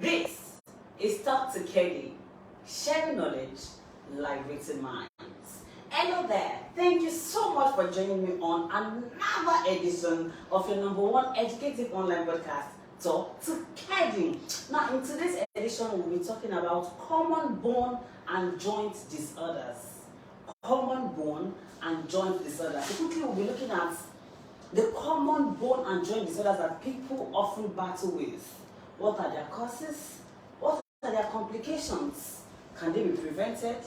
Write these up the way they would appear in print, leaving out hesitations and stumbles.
This is Talk to Kedi, sharing knowledge, liberating minds. Hello there, thank you so much for joining me on another edition of your #1 educative online broadcast, Talk to Kedi. Now, in today's edition, we'll be talking about common bone and joint disorders. Common bone and joint disorders. So quickly, we'll be looking at the common bone and joint disorders that people often battle with. What are their causes? What are their complications? Can they be prevented?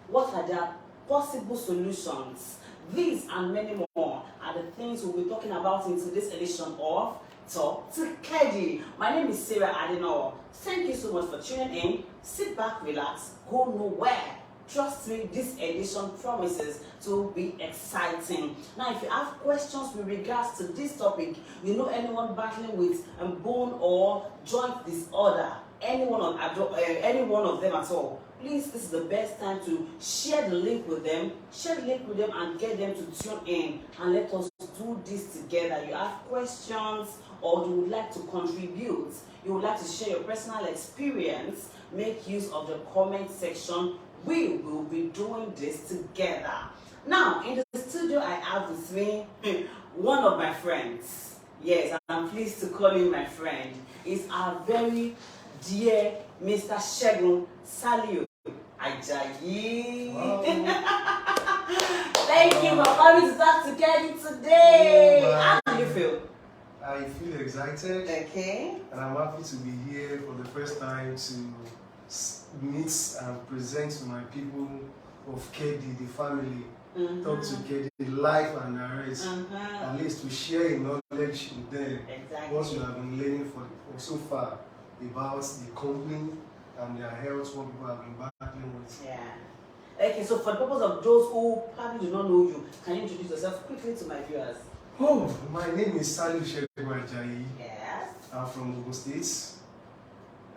What are their possible solutions? These and many more are the things we'll be talking about in today's edition of Talk to Kedi. My name is Sarah Adenowo. Thank you so much for tuning in. Sit back, relax, go nowhere. Trust me, this edition promises to be exciting. Now, if you have questions with regards to this topic, you know anyone battling with bone or joint disorder, any one of them at all, please, this is the best time to share the link with them. Share the link with them and get them to tune in and let us do this together. You have questions or you would like to contribute, you would like to share your personal experience, make use of the comment section. We will be doing this together. Now, in the studio, I have with me one of my friends. Yes, I'm pleased to call him my friend. He's our very dear Mr. Segun Salisu Ajayi. Wow. Thank you for coming to Talk to Kedi today. Wow. How do you feel? I feel excited. Okay. And I'm happy to be here for the first time to meet and present to my people of Kedi, the family. Talk to Kedi, life and narrate. At least to share knowledge with them. Exactly. What you have been learning for so far about the company and their health, what people have been battling with. Yeah. Okay, so for the purpose of those who probably do not know you, can you introduce yourself quickly to my viewers? Oh, my name is Salisu Ajayi. Yes. I'm from Ogun State.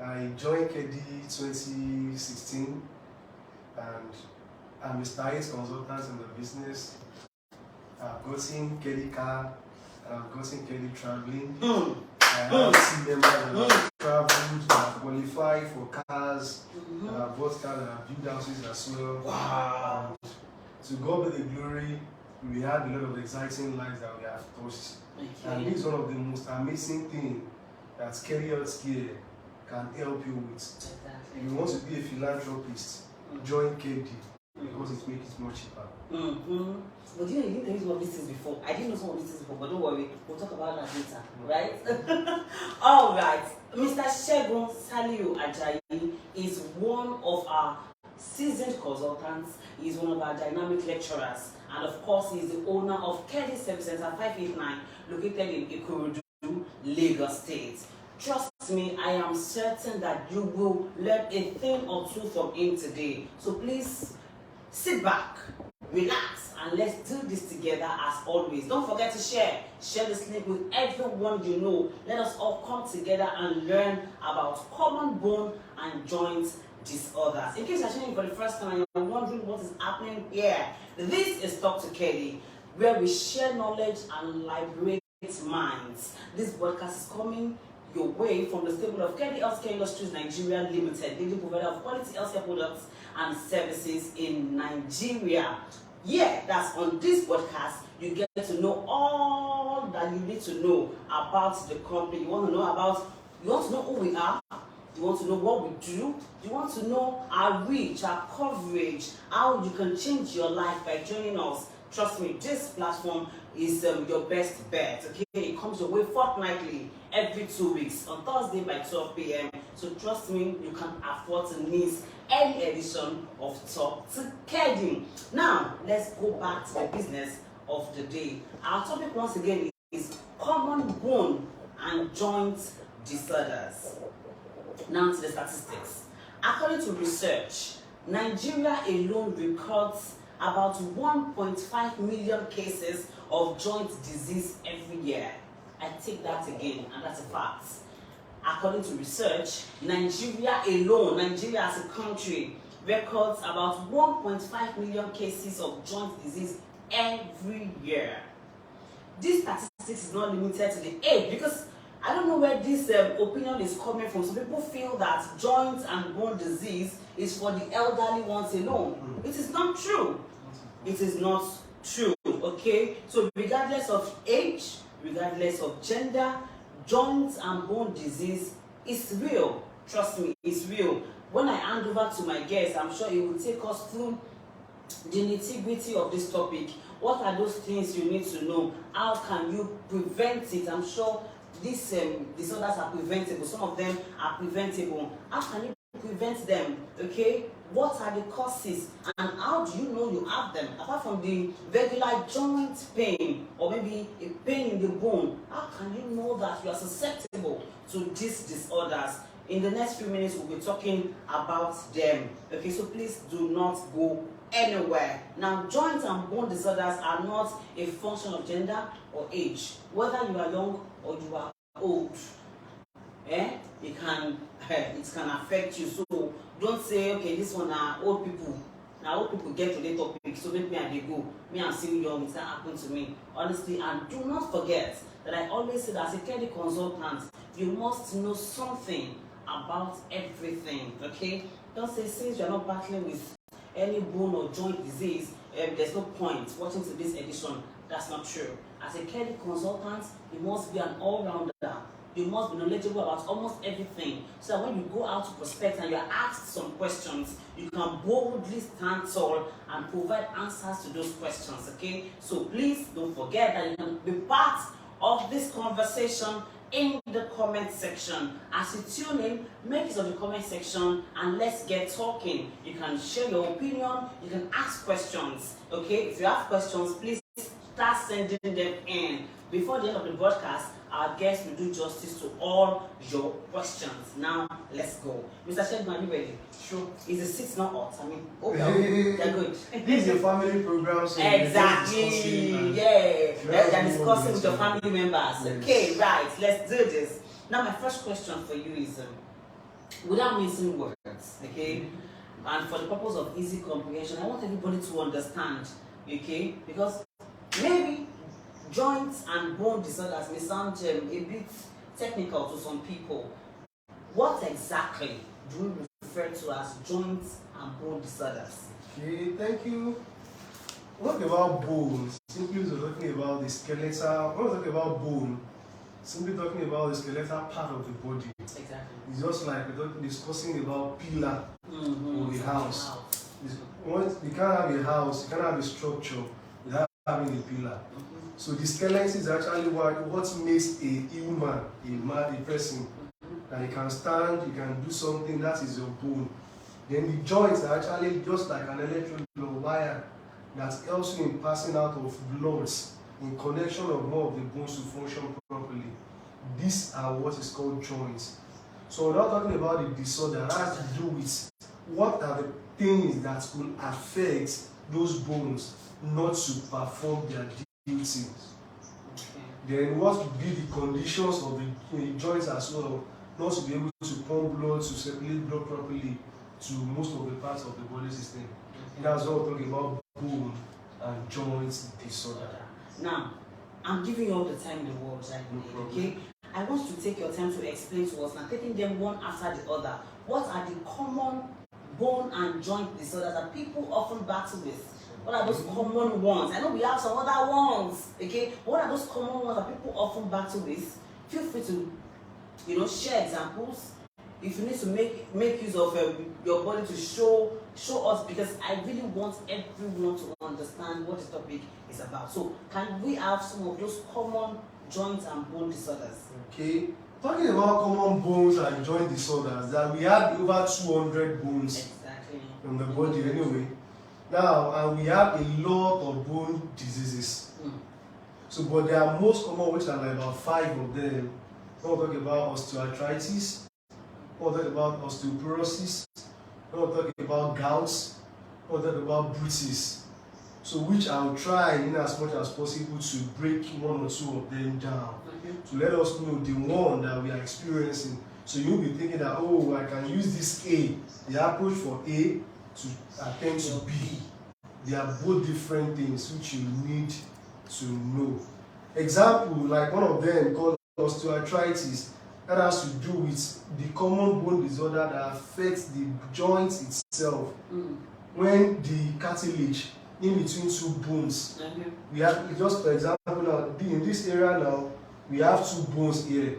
I joined Kedi 2016 and I'm a stylist consultant in the business. I've gotten Kedi car, I've gotten Kedi traveling. I have seen members that have traveled, I've qualified for cars, I've bought cars and I've built houses as well. Wow. And to God be the glory, we had a lot of exciting lives that we have touched. Okay. And this is one of the most amazing things that Kedi Healthcare can help you with. Exactly. If you want to be a philanthropist, join Kedi because it makes it more cheaper. But you know, you didn't tell me some of these things before. I didn't know some of these things before, but don't worry, we'll talk about that later, right? All right. Mr. Segun Salisu Ajayi is one of our seasoned consultants. He's one of our dynamic lecturers. And of course, he's the owner of Kedi Service Center 589, located in Ikorodu, Lagos State. Trust me, I am certain that you will learn a thing or two from him today. So please, sit back, relax, and let's do this together as always. Don't forget to share this link with everyone you know. Let us all come together and learn about common bone and joint disorders. In case you're tuning in for the first time and you're wondering what is happening here, this is Talk to Kedi, where we share knowledge and liberate minds. This broadcast is coming your way from the stable of Kedi Healthcare Industries Nigeria Limited, leading provider of quality healthcare products and services in Nigeria. Yeah, that's on this podcast. You get to know all that you need to know about the company. You want to know who we are. You want to know what we do. You want to know our reach, our coverage, how you can change your life by joining us. Trust me, this platform is your best bet. Okay, it comes your way fortnightly, every 2 weeks, on Thursday by 12 p.m. So trust me, you can afford to miss any edition of Talk to Kedi. Now, let's go back to the business of the day. Our topic once again is common bone and joint disorders. Now to the statistics. According to research, Nigeria alone records about 1.5 million cases of joint disease every year. I take that again, and that's a fact. According to research, Nigeria alone, Nigeria as a country, records about 1.5 million cases of joint disease every year. This statistics is not limited to the age, because I don't know where this opinion is coming from. Some people feel that joint and bone disease is for the elderly ones alone. It is not true. It is not true, okay? So regardless of age, regardless of gender, joint and bone disease is real. Trust me, it's real. When I hand over to my guest, I'm sure he will take us through the nitty-gritty of this topic. What are those things you need to know? How can you prevent it? I'm sure these disorders are preventable. Some of them are preventable. How can you prevent them? Okay? What are the causes? And how do you know you have them? Apart from the regular joint pain or maybe a pain in the bone, how can you know that you are susceptible to these disorders? In the next few minutes, we'll be talking about them. Okay, so please do not go anywhere. Now, joint and bone disorders are not a function of gender or age. Whether you are young or you are old, it can affect you. So don't say, okay, this one are old people. Now old people get to the topic, so make me and they go. Me, I'm still young, it's not happened to me. Honestly, and do not forget that I always say that as a KEDI consultant, you must know something about everything. Okay? Don't say since you're not battling with any bone or joint disease, there's no point watching to this edition. That's not true. As a KEDI consultant, you must be an all-rounder. You must be knowledgeable about almost everything, so that when you go out to prospect and you are asked some questions, you can boldly stand tall and provide answers to those questions. Okay? So please don't forget that you can be part of this conversation in the comment section. As you tune in, make use of the comment section and let's get talking. You can share your opinion, you can ask questions. Okay, if you have questions, please start sending them in. Before the end of the broadcast, our guests will do justice to all your questions. Now, let's go. Mr. Segun, are you ready? Sure. Is the seats not hot? I mean, okay, they're good. This is a family program, so exactly. Yeah, they're discussing with your family members. Yes. Okay, right. Let's do this. Now, my first question for you is, without missing words, okay, and for the purpose of easy comprehension, I want everybody to understand, okay, because maybe joints and bone disorders may sound a bit technical to some people. What exactly do we refer to as joints and bone disorders? Okay, thank you. When we talk about bones, simply we're talking about the skeletal. When we talk about bone, simply talking about the skeletal part of the body. Exactly. It's just like we're discussing about pillar or the house. You can't have a house, you can't have a structure without having a pillar. So the skeleton is actually what makes a human, a person. That you can stand, you can do something, that is your bone. Then the joints are actually just like an electrode wire that helps you in passing out of bloods in connection of more of the bones to function properly. These are what is called joints. So we're not talking about the disorder, that has to do with what are the things that will affect those bones not to perform their duties. Then what would be the conditions of the joints as well, not to be able to pump blood, to circulate blood properly to most of the parts of the body system. That's what we're talking about bone and joints disorder. Now, I'm giving you all the time in the world right now, okay? I want you to take your time to explain to us, now taking them one after the other. What are the common bone and joint disorders that people often battle with? What are those common ones? I know we have some other ones, okay? What are those common ones that people often battle with? Feel free to, share examples. If you need to make use of your body to show us, because I really want everyone to understand what the topic is about. So, can we have some of those common joint and bone disorders? Okay. Talking about common bones and joint disorders, that we have over 200 bones in the body anyway. Now, and we have a lot of bone diseases. So, but there are most common, which are like about 5 of them. We'll talk about osteoarthritis, we'll talk about osteoporosis, we'll talk about gouts, we'll talk about bruises. So, which I'll try in as much as possible to break one or two of them down. To let us know the one that we are experiencing. So you'll be thinking that, oh, I can use this A, the approach for A to attend to B. They are both different things which you need to know. Example, like one of them called osteoarthritis, that has to do with the common bone disorder that affects the joint itself. When the cartilage in between two bones, we have, just for example, now in this area now, we have two bones here,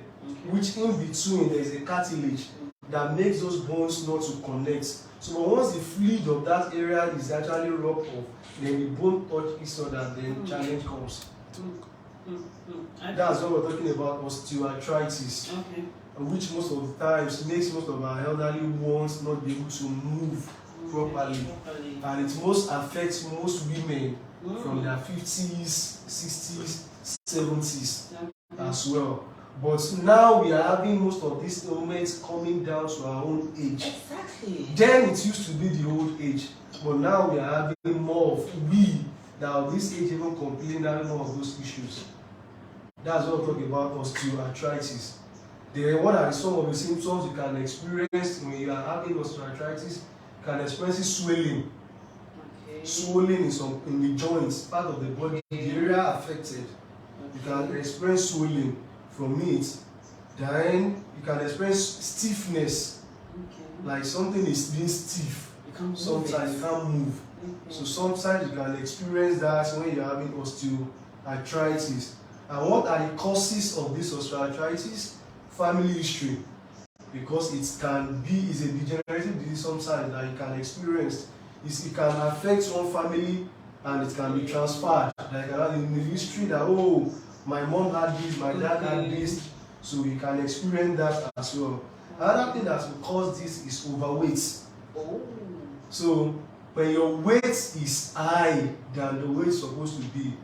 which in between there is a cartilage that makes those bones not to connect. So once the fluid of that area is actually rubbed off, then the bone touch each other, then challenge comes. That's what we're talking about, osteoarthritis, which most of the times makes most of our elderly ones not be able to move properly. And it most affects most women from their 50s, 60s, 70s as well. But now we are having most of these ailments coming down to our own age. Exactly. Then it used to be the old age, but now we are having more of we that at this age even complain having more of those issues. That's what we're talking about, osteoarthritis. Then what are some of the symptoms you can experience when you are having osteoarthritis? You can experience swelling. Swelling in the joints, part of the body, the area affected. You can experience swelling from it. Then you can experience stiffness, like something is being stiff. Sometimes you can't move. So sometimes you can experience that when you're having osteoarthritis. And what are the causes of this osteoarthritis? Family history, because it can be is a degenerative disease sometimes that you can experience. It can affect one family and it can be transferred. Like in the history that, oh, my mom had this, my dad had this, so you can experience that as well. Another thing that will cause this is overweight. So when your weight is high than the weight is supposed to be,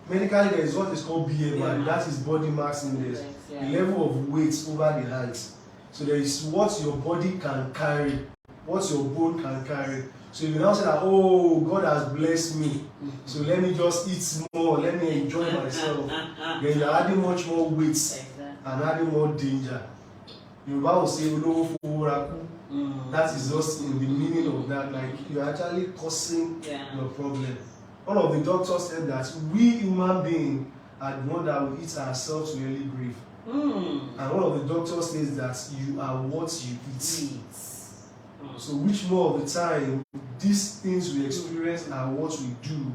medically there is what is called BMI, that is body mass index, the level of weight over the height. So there is what your body can carry, what your bone can carry. So you now say that, oh, God has blessed me, so let me just eat more, let me enjoy myself. Then you're adding much more weight and adding more danger. Yoruba will say, that is just in the meaning of that, like you're actually causing your problem. One of the doctors said that we human beings are the one that will eat ourselves to early grave. And one of the doctors says that you are what you eat. So which more of the time, these things we experience are what we do.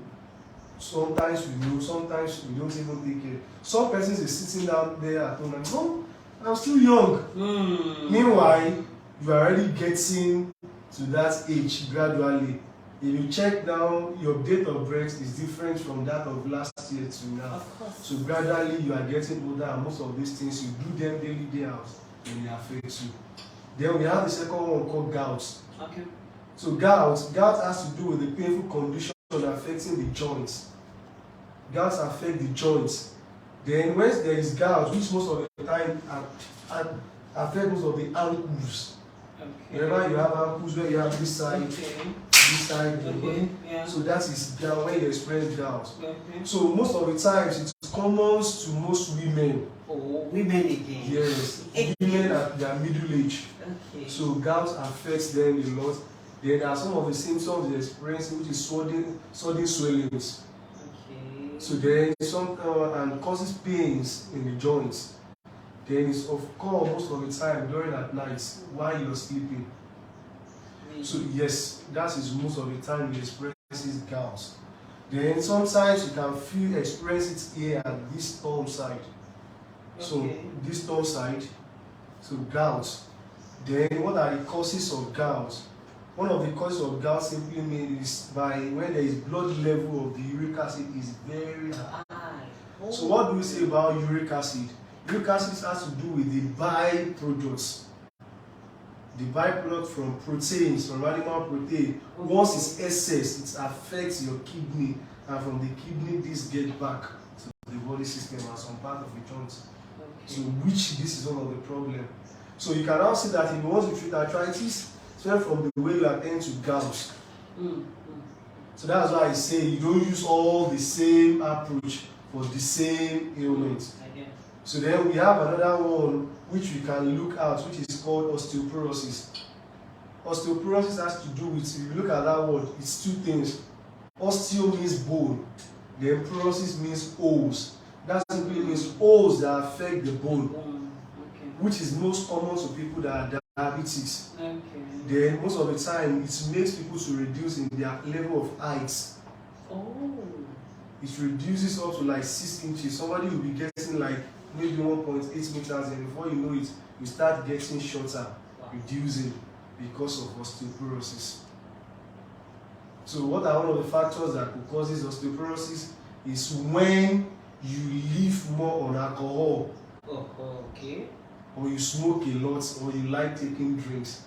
Sometimes we know, sometimes we don't even take care. Some persons is sitting down there at home and no, I'm still young. Meanwhile, you are already getting to that age gradually. If you check down, your date of birth is different from that of last year to now. So gradually you are getting older, and most of these things you do them daily, day out, and they affect you. Then we have the second one called gout. So gout has to do with the painful condition affecting the joints. Gout affect the joints. Then when there is gout, which most of the time affect most of the ankles. Whenever you have ankles where you have this side, this side of the body, so that is gout, when you experience gout. So most of the times it comes to most women. Women again. Yes, women at their middle age. So gout affects them a lot. Then there are some of the symptoms they experience, which is sudden swellings. So then some and causes pains in the joints. Then it's of course most of the time during at night while you're sleeping. So yes, that is most of the time you experience these gouts. Then sometimes you can experience it here at this thumb side. So this thumb side, so gout. Then what are the causes of gout? One of the causes of gout simply means is by when there is blood level of the uric acid is very high. So what do we say about uric acid? Uric acid has to do with the byproducts. The byproduct from proteins, from animal protein. Once it's excess, it affects your kidney, and from the kidney this gets back to the body system and some part of the joint. So which this is one of the problems. So you can now see that if you want to treat arthritis, so from the way you attend to gout. So that's why I say you don't use all the same approach for the same ailment. So then we have another one which we can look at, which is called osteoporosis. Osteoporosis has to do with, if you look at that word, it's two things. Osteo means bone, then porosis means holes. That simply means holes that affect the bone, Okay. which is most common to people that are diabetics. Okay. Then most of the time, it makes people to reduce in their level of height. Oh. It reduces up to like 6 inches. Somebody will be getting like maybe 1.8 meters, and before you know it, you start getting shorter, reducing because of osteoporosis. So what are one of the factors that could cause this osteoporosis is when you live more on alcohol, Okay. or you smoke a lot, or you like taking drinks.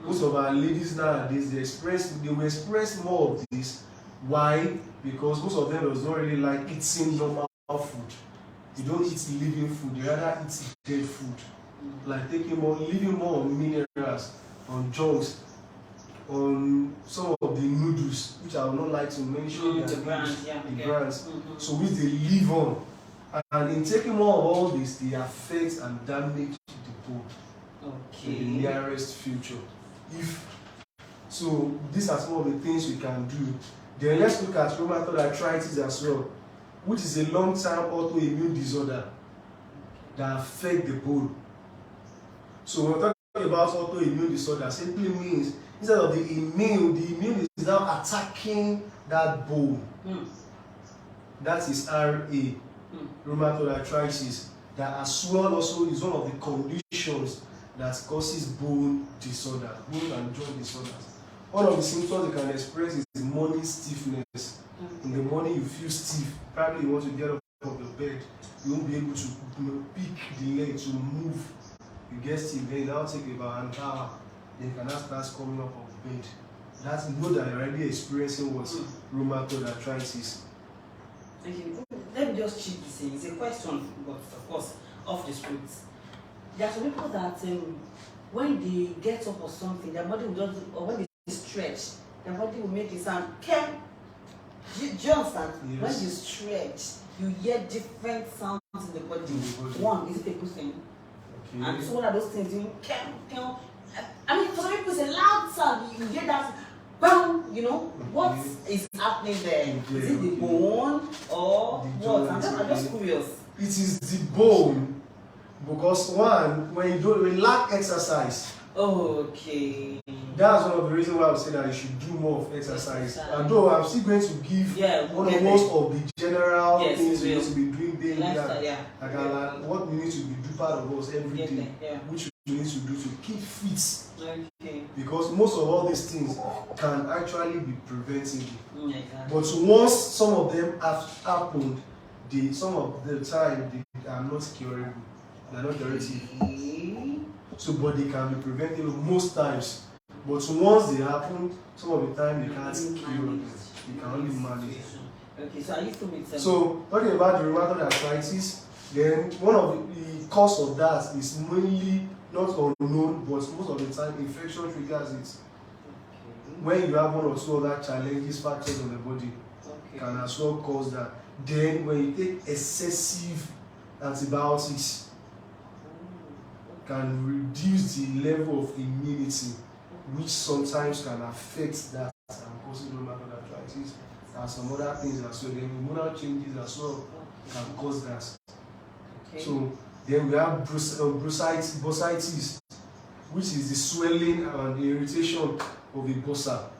Most of our ladies nowadays, they will express more of this. Why? Because most of them does not really like eating normal food. You don't eat living food, you rather eat dead food. Like living more on minerals, on junks, on some of the noodles, which I would not like to mention The brands. so which they live on. And in taking more of all this, they affect and damage the bone in the nearest future. So these are some of the things we can do. Then let's look at rheumatoid arthritis as well, which is a long-term autoimmune disorder that affects the bone. So when we're talking about autoimmune disorder, simply means instead of the immune is now attacking that bone. That is RA, rheumatoid arthritis. That as well also is one of the conditions that causes bone disorder, bone and joint disorders. One of the symptoms you can express is morning stiffness. In the morning you feel stiff. Probably you want to get up of the bed. You won't be able to pick the leg to move. You get stiff, then it will take about an hour. Then you can now start coming up of the bed. That's know that you're already experiencing what rheumatoid arthritis. Okay. Let me just check this in. It's a question, but of course, off the script. There are some people that when they get up or something, their body will just, or when they stretch, their body will make a sound. Do you understand? Yes. When you stretch, you hear different sounds in the body. One, is it a good thing? Okay. And so one of those things, I mean, for some people, it's a loud sound. You hear that, bang, you know, what is happening there? Is it the bone or what? I'm just curious. It is the bone, because one, when you lack exercise. Okay. That's one of the reasons why I would say that you should do more of exercise. Although I'm still going to give most of the general things you need to be doing daily. Like what you need to do part of us every day, which you need to do to keep fit. Okay. Because most of all these things can actually be preventable. Exactly. But once some of them have happened, some of the time they are not curable. They are not curative. So, but they can be preventable most times. But once they happen, some of the time they can't cure them. They can only manage them. Okay, so I used to make sense. So, talking about the rheumatoid arthritis, then one of the cause of that is mainly not unknown, but most of the time infection triggers it. When you have one or two other challenges, factors on the body, can as well cause that. Then when you take excessive antibiotics, can reduce the level of immunity, which sometimes can affect that and cause rheumatoid arthritis, and some other things as well. Then hormonal changes as well can cause that. So then we have bursitis, which is the swelling and the irritation of the bursa.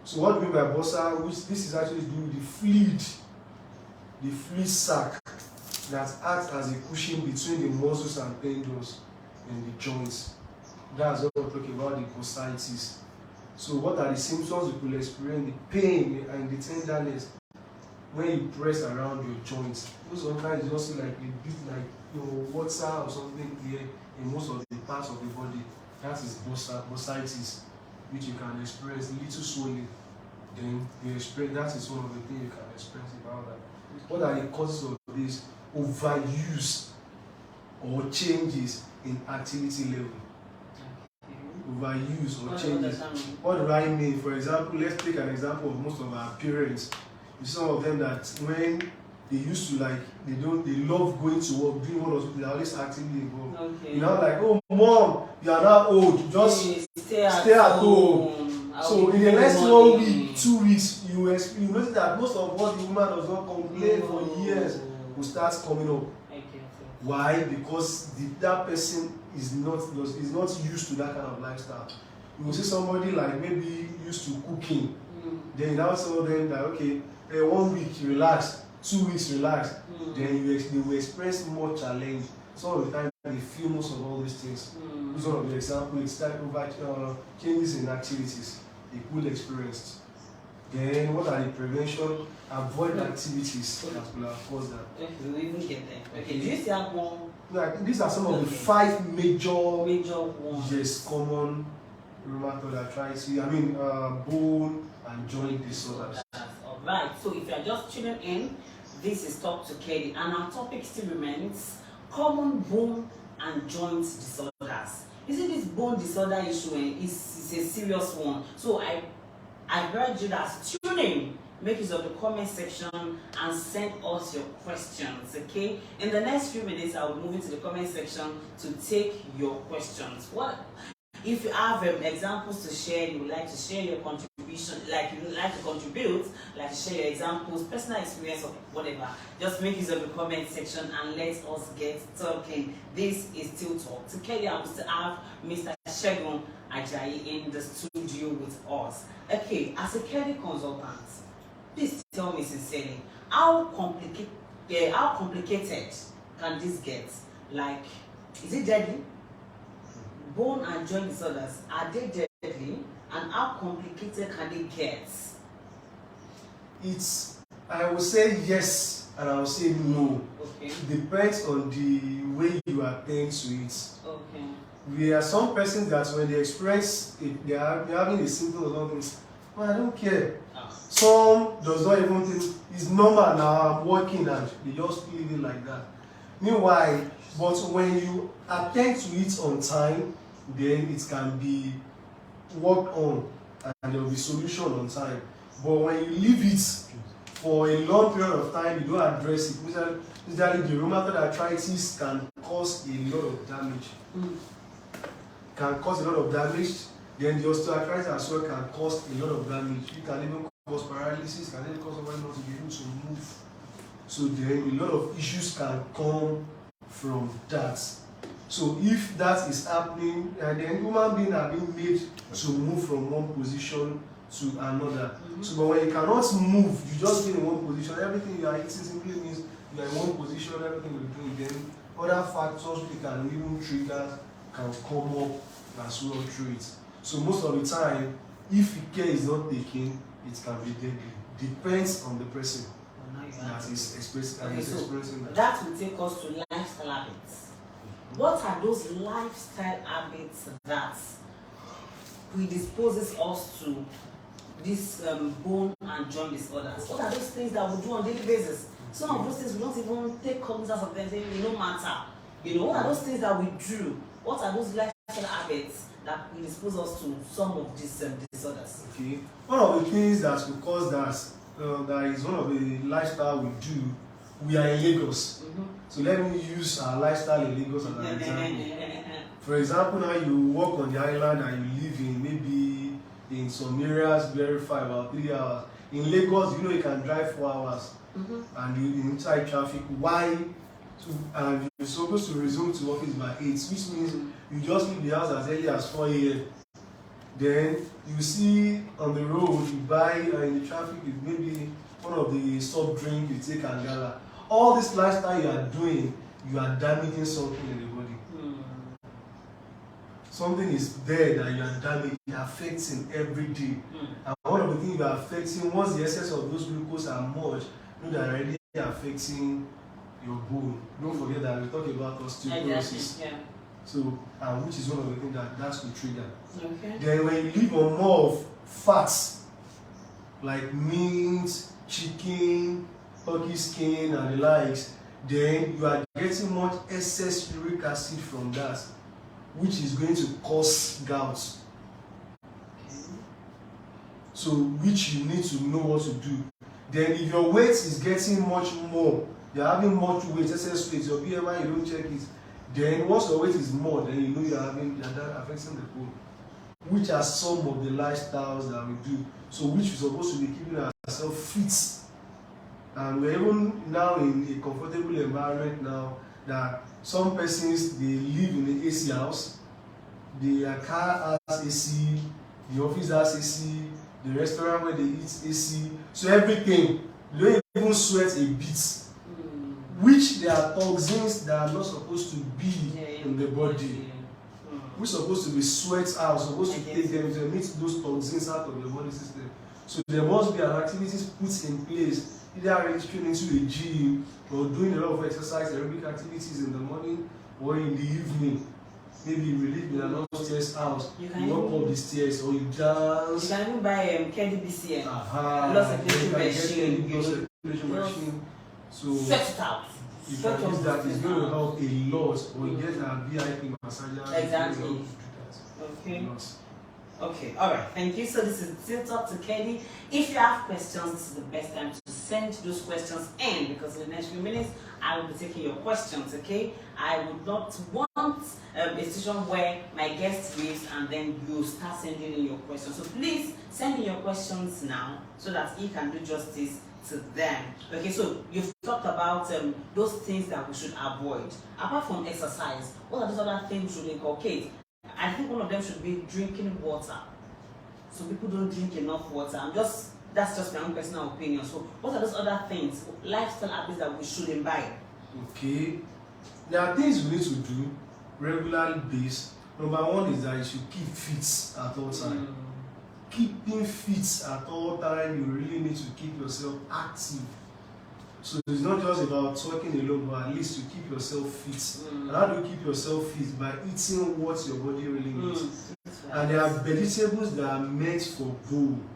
So what we mean by bursa, which this is actually doing the fluid sac that acts as a cushion between the muscles and tendons in the joints. That's what we're talking about, the bursitis. So what are the symptoms you could experience? The pain and the tenderness when you press around your joints. Sometimes it's also like a bit like water or something here in most of the parts of the body. That is bursitis, which you can experience. Little swelling, then you experience. That is one of the things you can experience about that. What are the causes of this? Overuse or changes in activity level. Overuse or changes. What do I mean? For example, let's take an example of most of our parents. Some of them that when they used to they love going to work, doing one or two, they are always actively involved. You know, like, oh mom, you are now old, just stay at home. So in the next 1 week, 2 weeks, you notice that most of what the woman does not complain for years. will start coming up. Why? Because that person is not used to that kind of lifestyle. You will see somebody like maybe used to cooking, then you now tell them that okay, 1 week relax, 2 weeks relax, then they will experience more challenge. Some of the time they feel most of all these things. Use one of the example, it's like over changes in activities they could experience. Then what are the prevention? Avoid activities that will have caused that. Okay, we even get there. Okay, do you see that one? Like, these are some of the 5 major ones. Yes, common rheumatoid arthritis. I mean, bone and joint disorders. Alright, so if you are just tuning in, this is Talk to Kedi, and our topic still remains common bone and joint disorders. You see, this bone disorder issue is a serious one. So I urge you that tune in, make use of the comment section and send us your questions, okay? In the next few minutes, I will move into the comment section to take your questions. If you have examples to share, you would like to share your contribution, like you would like to contribute, like to share your examples, personal experience or whatever, just make use of the comment section and let us get talking. This is still Talk to Kedi, and we still have Mr. Segun Ajayi in the studio with us. Okay, as a Kedi consultant, please tell me sincerely, how complicated can this get? Like, is it deadly? Bone and joint disorders, are they deadly? And how complicated can they get? I will say yes and I will say no. Okay. It depends on the way you attend to it. Okay. There are some persons that when they express it, they're having a symptom or something, well, I don't care. Some does not even think it's normal now, I'm working, and they just leave it like that. Meanwhile, but when you attend to it on time, then it can be worked on and there will be solution on time. But when you leave it for a long period of time, you don't address it. Usually the rheumatoid arthritis can cause a lot of damage. Can cause a lot of damage. Then the osteoarthritis as well can cause a lot of damage. It can even cause paralysis, can even cause somebody not to be able to move. So then a lot of issues can come from that. So if that is happening, and then human beings are being made to move from one position to another. So but when you cannot move, you just be in one position, everything you are eating simply means you are in one position, everything you're doing, then other factors which can even trigger can come up as well through it. So most of the time, if care is not taken, it can be deadly. Depends on the person that is experiencing that. That will take us to lifestyle habits. What are those lifestyle habits that predisposes us to this bone and joint disorders? What are those things that we do on a daily basis? Some of those things we don't even take cognizance of them, saying no matter. You know, what are those things that we do? What are those lifestyle habits that predispose us to some of these disorders? Okay, one of the things that will cause that is one of the lifestyle we do. We are in Lagos. So let me use our lifestyle in Lagos as an example. For example, now you work on the island and you live in maybe in some areas very far, about 3 hours. In Lagos, you know you can drive 4 hours and you're inside traffic. Why? And you're supposed to resume to office by 8, which means you just leave the house as early as 4 a.m. Then you see on the road, you buy in the traffic, maybe one of the soft drink you take and gala. All this lifestyle you are doing, you are damaging something in the body. Something is there that you are damaging, affecting every day. And one of the things you are affecting, once the excess of those glucose are much, you know that already affecting your bone. Don't forget that we talk about osteoporosis. So, which is one of the things that could trigger. Okay. Then when you live on more of fats, like meat, chicken, turkey skin and the likes, then you are getting much excess uric acid from that, which is going to cause gout. So which you need to know what to do. Then if your weight is getting much more, you're having much weight, excess weight, your BMI, you don't check it, then once your weight is more, then you know you're affecting the bone. Which are some of the lifestyles that we do. So which we're supposed to be keeping ourselves fit And we're even now in a comfortable environment now that some persons, they live in an AC house, the car has AC, the office has AC, the restaurant where they eat AC, so everything, you don't even sweat a bit, which there are toxins that are not supposed to be in the body. We're supposed to be sweat out, supposed to take them to meet those toxins out of the body system. So there must be an activities put in place, either registering into a gym or doing a lot of exercise, aerobic activities in the morning or in the evening. Maybe you live in an upstairs house, you walk up the stairs or you dance. You can even buy KEDI BCM. Machine. So sweat it out. You can use that, it's going to help a lot. Or you get a VIP massager. Exactly. Okay. Okay, alright, thank you. So this is still Talk to Kedi. If you have questions, this is the best time to send those questions in, because in the next few minutes I will be taking your questions, okay? I would not want a situation where my guest leaves and then you start sending in your questions. So please send in your questions now so that he can do justice to them. Okay, so you've talked about those things that we should avoid. Apart from exercise, what are those other things we should inculcate? I think one of them should be drinking water. So people don't drink enough water. That's just my own personal opinion. So what are those other things, lifestyle habits that we should imbibe? Okay, there are things we need to do regularly based. Number one is that you should keep fit at all times. Keeping fit at all times, you really need to keep yourself active. So it's not just about talking alone, but at least to keep yourself fit. And how do you keep yourself fit? By eating what your body really needs. And there are vegetables that are meant for bone.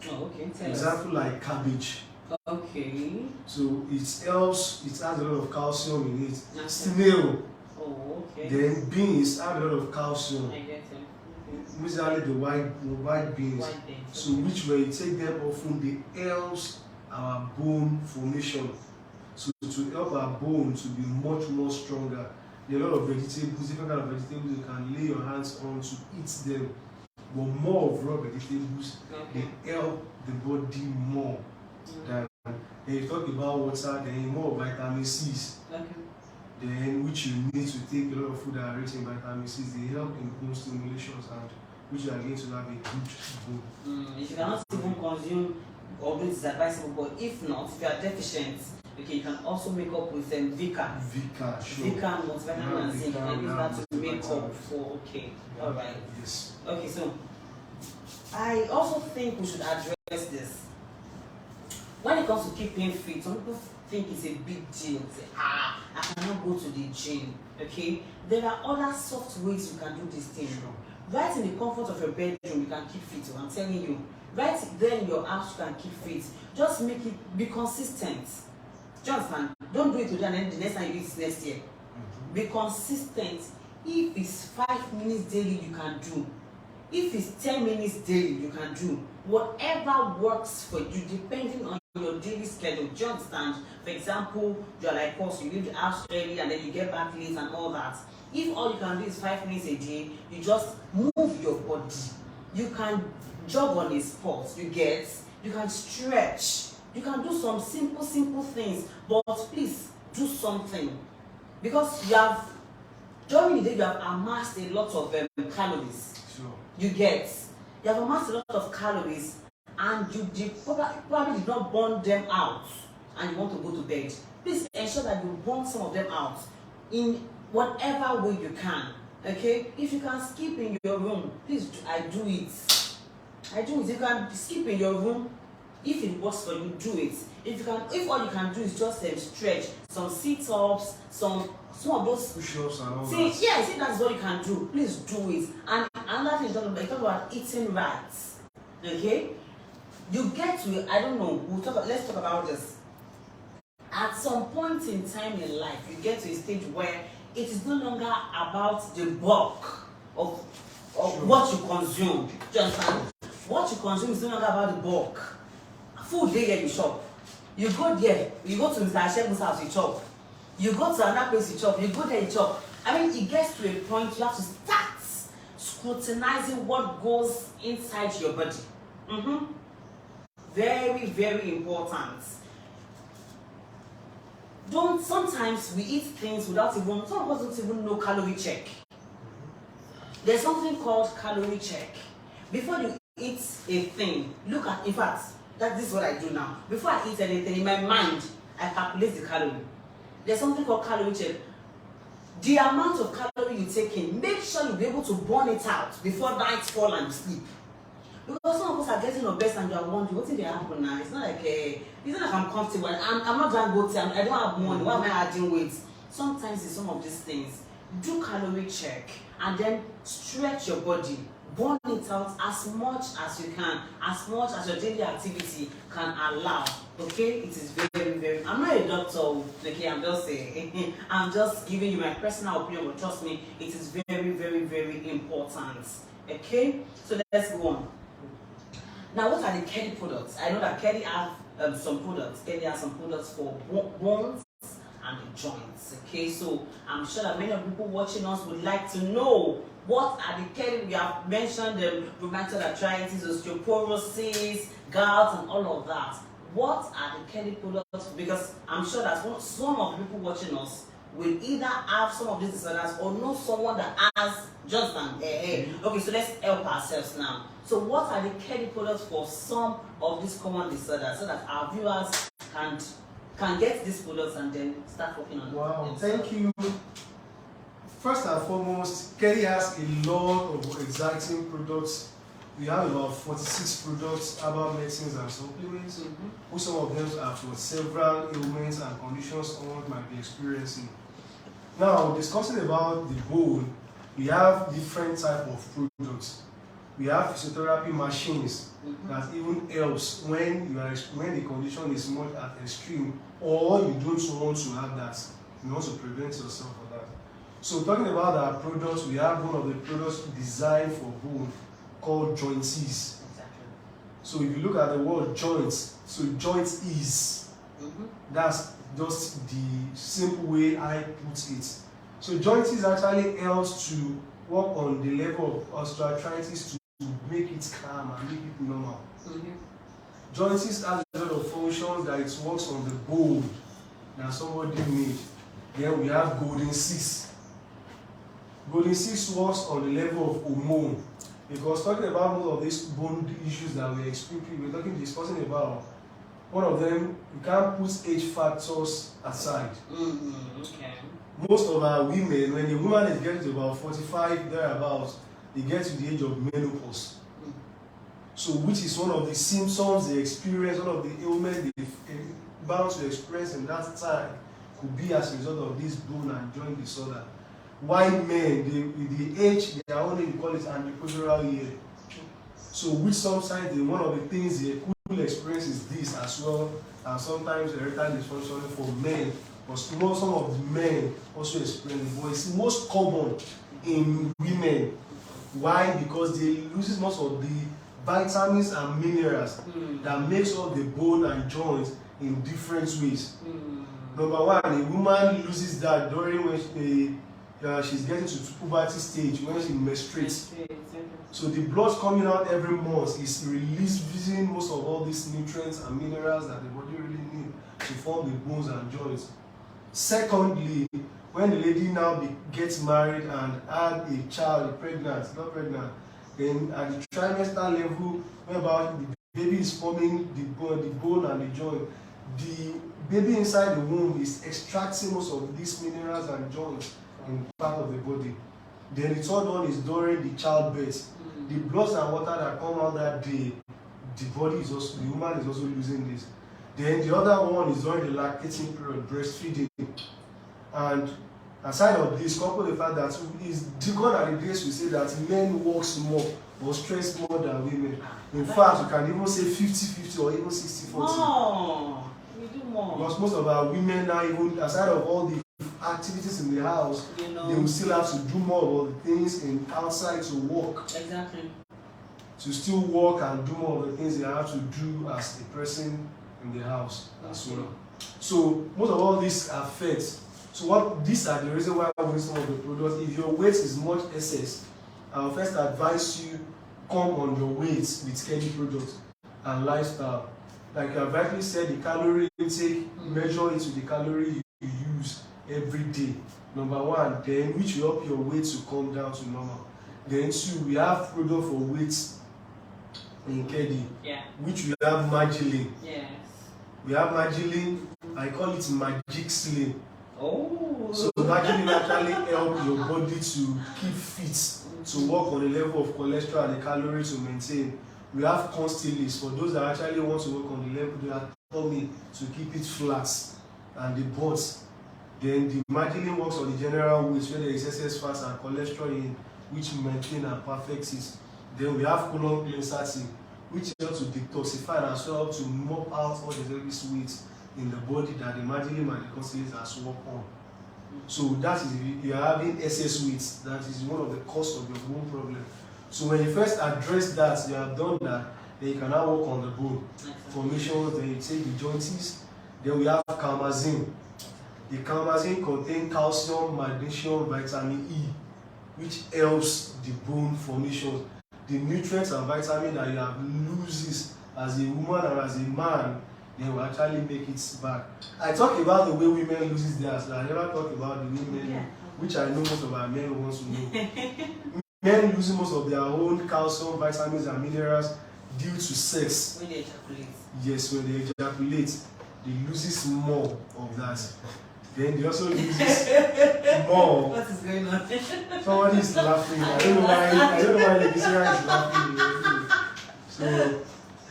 Oh, okay. For example, like cabbage. Okay. So it helps, it has a lot of calcium in it. Okay. Snail. Oh, okay. Then beans have a lot of calcium. I get it. Usually the white beans. So which when you take them often, they helps our bone formation. So to help our bone to be much more stronger, there are a lot of vegetables, different kind of vegetables you can lay your hands on to eat them. But more of raw vegetables, they help the body more. Then you talk about water, then more vitamin C's. Then which you need to take a lot of food that are rich in vitamin C's. They help in bone stimulations, and which you are going to have a good bone. If you cannot even consume, although it's advisable, but if not, if you are deficient, okay, you can also make up with Vika. Vika, sure. Vika and multivitamin and zinc, and use that to make up for, okay, alright. Yes. Okay, so I also think we should address this. When it comes to keeping fit, some people think it's a big deal. Say, I cannot go to the gym, okay? There are other soft ways you can do this thing. Right in the comfort of your bedroom, you can keep fit. I'm telling you. Right there in your house, you can keep fit. Just make it, be consistent. Do you understand? Don't do it today and then the next time you do it next year. Be consistent. If it's 5 minutes daily, you can do. If it's 10 minutes daily, you can do. Whatever works for you, depending on your daily schedule. Do you understand? For example, you're like us, you leave the house early and then you get back late and all that. If all you can do is 5 minutes a day, you just move your body. You can jog on a spot, you can stretch, you can do some simple things, but please do something, because you have, during the day you have amassed a lot of calories. Sure. You have amassed a lot of calories and you probably did not burn them out and you want to go to bed. Please ensure that you burn some of them out in whatever way you can. Okay, if you can skip in your room, please, I do it. You can skip in your room. If it works for you, do it. If all you can do is just stretch, some sit-ups, some of those push-ups and all that. Yeah, see, that's what you can do. Please do it. And another thing, you talk about eating right. Okay, you get to, I don't know. Let's talk about this. At some point in time in life, you get to a stage where it is no longer about the bulk of what you consume. Do you understand? What you consume is no longer about the bulk. Food there, you shop. You go there, you go to Mr. Segun's house, you chop. You go to another place, you chop. You go there, you chop. I mean, it gets to a point you have to start scrutinizing what goes inside your body. Very, very important. don't, sometimes we eat things without even, some of us don't even know calorie check. There's something called calorie check. Before you eat a thing, look at, in fact, this is what I do now. Before I eat anything, in my mind, I calculate the calorie. There's something called calorie check. The amount of calorie you take in, make sure you'll be able to burn it out before night fall and sleep. Because some of us are getting obese and you are wondering, what did they happen now? It's not like I'm comfortable. I'm not trying to go to, I don't have money. Why am I adding weight? Sometimes it's some of these things. Do calorie check and then stretch your body. Burn it out as much as you can, as much as your daily activity can allow. Okay, it is very, very. I'm not a doctor. Okay, I'm just saying. I'm just giving you my personal opinion, but trust me, it is very, very, very important. Okay, so let's go on. Now, what are the Kedi products? I know that Kedi have some products. Kedi has some products for bones and the joints. Okay, so I'm sure that many of the people watching us would like to know what are the Kedi. We have mentioned the rheumatoid arthritis, osteoporosis, gout, and all of that. What are the Kedi products? Because I'm sure that some of the people watching us will either have some of these disorders or know someone that has just an Okay, so let's help ourselves now. So what are the Kedi products for some of these common disorders so that our viewers can get these products and then start working on Wow, thank you. First and foremost, Kedi has a lot of exciting products. We have about 46 products, herbal medicines and supplements, which some of them are for several ailments and conditions someone might be experiencing. Now, discussing about the bone, we have different types of products. We have physiotherapy machines that even helps when the condition is much at extreme, or you don't want to have that. You want to prevent yourself from that. So talking about our products, we have one of the products designed for bone called joints. Exactly. So if you look at the word joints, so joints is, that's just the simple way I put it. So joints is actually helps to work on the level of osteoarthritis to make it calm and make it normal. Joints has a lot of functions that it works on the bone that somebody made. Then we have golden 6. Golden 6 works on the level of hormone. Because talking about most of these bone issues that we're experiencing, we're discussing about one of them, you can't put age factors aside. Okay. Most of our women, when a woman is getting to about 45, thereabouts, they get to the age of menopause. So, which is one of the symptoms they experience, one of the ailments they're bound to experience in that time, could be as a result of this bone and joint disorder. White men, with the age, they are only, we call it antepostural year. So, which sometimes one of the things they could experience is this as well, and sometimes erectile dysfunction for men. But some of the men also experience it, but it's most common in women. Why? Because they lose most of the vitamins and minerals that makes up the bone and joints in different ways. Number one, a woman loses that during when she's getting to puberty stage, when she menstruates. So the blood coming out every month is releasing most of all these nutrients and minerals that the body really needs to form the bones and joints. Secondly, when the lady now gets married and had a child, not pregnant, then at the trimester level, whereby the baby is forming the bone and the joint, the baby inside the womb is extracting most of these minerals and joints in part of the body. Then the third one is during the childbirth. The blood and water that come out that day, the woman is also losing this. Then the other one is during the lactating period, breastfeeding. And aside of this, couple the fact that is gone are the days we say that men work more or stress more than women. In fact, you can even say 50-50 or even 60-40. Oh, we do more. Because most of our women now, even aside of all the activities in the house, they will still have to do more of the things outside to work. Exactly. To still work and do more of the things they have to do as a person in the house as well. So most of all these affects. So these are the reasons why I want some of the products. If your weight is much excess, I will first advise you come on your weight with Kedi products and lifestyle. Like I rightly said, the calorie intake, measure it with the calorie you use every day. Number one, then which will help your weight to come down to normal. Then two, we have product for weight in Kedi, which we have Magilin. Yes. We have Magilin, I call it Magic Slim. Oh. So Magilin actually help your body to keep fit, to work on the level of cholesterol and the calorie to maintain. We have Constellis for those that actually want to work on the level of their tummy to keep it flat and the butt. Then the Magilin works on the general weight where there is excess fat and cholesterol in, which maintain and perfect it. Then we have colon cleanser, which helps to detoxify and as well to mop out all the excess weight in the body that the Magilin and the Constellis has worked on. So that is if you are having excess weight, that is one of the cause of your bone problem. So when you first address that, you have done that, then you can now work on the bone formations, then you take the joints. Then we have Calmazine. The Calmazine contains calcium, magnesium, vitamin E, which helps the bone formation. The nutrients and vitamin that you have loses as a woman or as a man, they will actually make it back. I talk about the way women loses theirs, so I never talk about the women, which I know most of our men want to know. Men losing most of their own calcium, vitamins, and minerals due to sex. When they ejaculate. Yes, when they ejaculate, they loses more of that. Then they also loses more. What is going on? Somebody is laughing. I don't know why the listener is laughing. So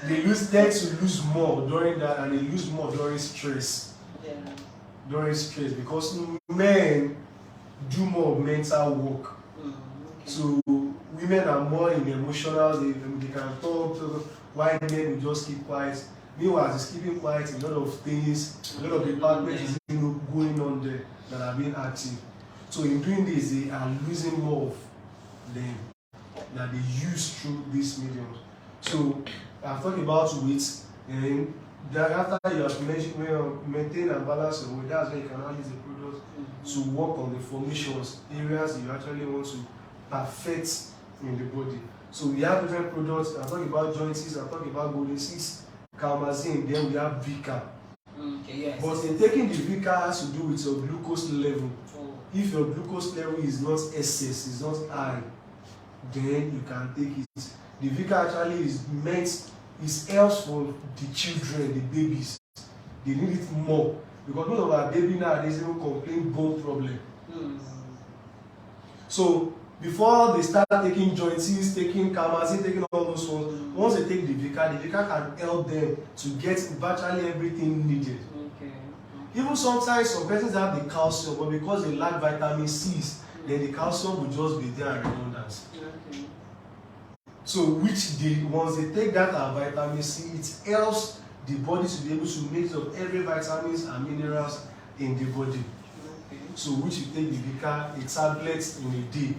they tend to lose more during that, and they lose more during stress. Yeah. During stress, because men do more mental work. So women are more in emotional, they can talk, while men will just keep quiet. Meanwhile, as keeping quiet, a lot of things, a lot of departments is going on there that are being active. So in doing this, they are losing more of them that they use through these mediums. So I'm talking about weight, and after you have maintained and balanced your weight, that's when you can use the product to work on the formations, areas you actually want to perfect in the body. So we have different products. I'm talking about joints, I'm talking about golden seeds, Calmazine, then we have Vika. Yes. But in taking the Vika has to do with your glucose level. If your glucose level is not excess, is not high, then you can take it. The Vika actually is meant, it helps for the children, the babies. They need it more. Because most of our babies nowadays even complain bone problem. So before they start taking joints, taking Calmazine, taking all those ones, once they take the Vika can help them to get virtually everything needed. Even sometimes some persons have the calcium, but because they lack vitamin C's, then the calcium will just be there and redundant. So which they, once they take that vitamin C, it helps the body to be able to make up every vitamins and minerals in the body. So which you take the Vika, a tablet in a day.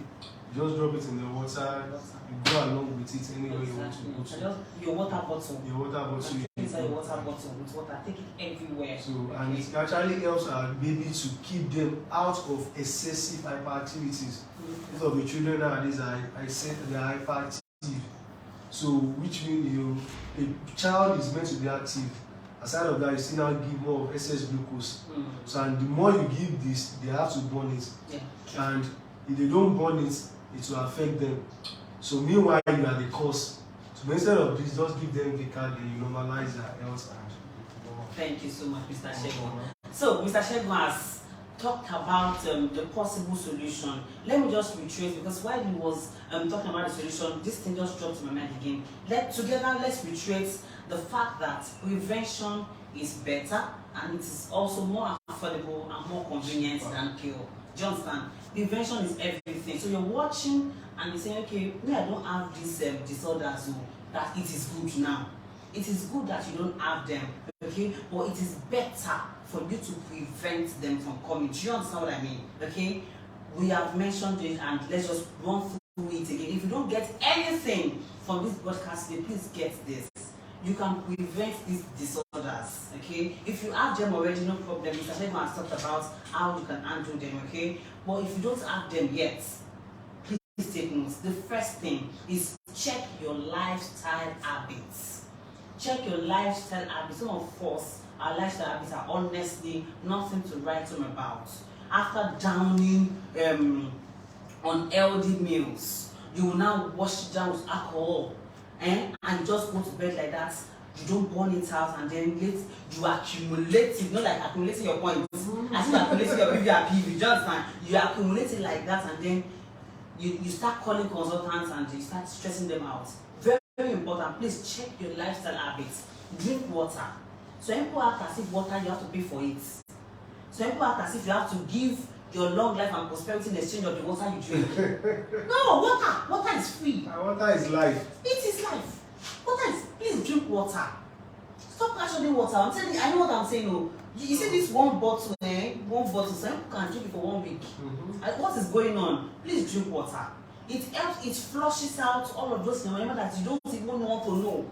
Just drop it in the water, you go along with it anywhere you want to go to. Your water bottle. Your water bottle. Inside your water bottle with water, take it everywhere. So, and it actually helps our baby to keep them out of excessive hyperactivities. Most of the children nowadays, I said they are hyperactive. So, which means a child is meant to be active. Aside of that, you still now give more of excess glucose. So, and the more you give this, they have to burn it. And if they don't burn it, it will affect them. So meanwhile, you are the cause. So instead of this, just give them the card and you normalize their health. Thank you so much, Mr. Segun. So Mr. Segun has talked about the possible solution. Let me just retrace, because while he was talking about the solution, this thing just dropped in my mind again. Let's retrace the fact that prevention is better and it is also more affordable and more convenient than cure. Do you understand? Prevention is everything. So you're watching and you're saying, okay, me, I don't have these disorders, so that it is good now. It is good that you don't have them, okay? But it is better for you to prevent them from coming. Do you understand what I mean? Okay? We have mentioned it, and let's just run through it again. If you don't get anything from this broadcast today, please get this. You can prevent these disorders, okay? If you have them already, no problem. Mr. Segun has talked about how you can handle them, okay? But if you don't have them yet, please take notes. The first thing is check your lifestyle habits. Check your lifestyle habits. Some of us, our lifestyle habits are honestly nothing to write home about. After downing unhealthy meals, you will now wash it down with alcohol, and you just go to bed like that. You don't burn it out, and then late you accumulate it, not like accumulating your points. As you accumulating your PV, you just fine. You accumulate it like that, and then you start calling consultants and you start stressing them out. Very, very important. Please check your lifestyle habits. Drink water. So people act as if water you have to pay for it. So people act as if you have to give your long life and prosperity in exchange of the water you drink. No, water is free. Water is life. It is life. Water is, please drink water. Stop rationing water. I'm telling you, I know what I'm saying. No. You see this one bottle, some people can drink it for 1 week. What is going on? Please drink water. It helps, it flushes out all of those remember that you don't even want to know.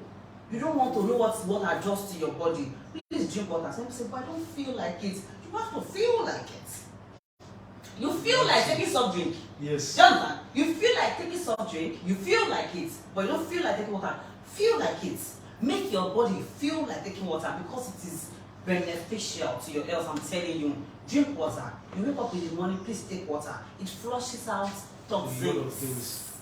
You don't want to know what adjusts to your body. Please drink water. Some people say, but I don't feel like it. You have to feel like it. You feel like taking soft drink. Yes. Jonathan, you feel like taking soft drink, you feel like it, but you don't feel like taking water. Feel like it. Make your body feel like taking water because it is beneficial to your health. I'm telling you. Drink water. You wake up in the morning, please take water. It flushes out toxins.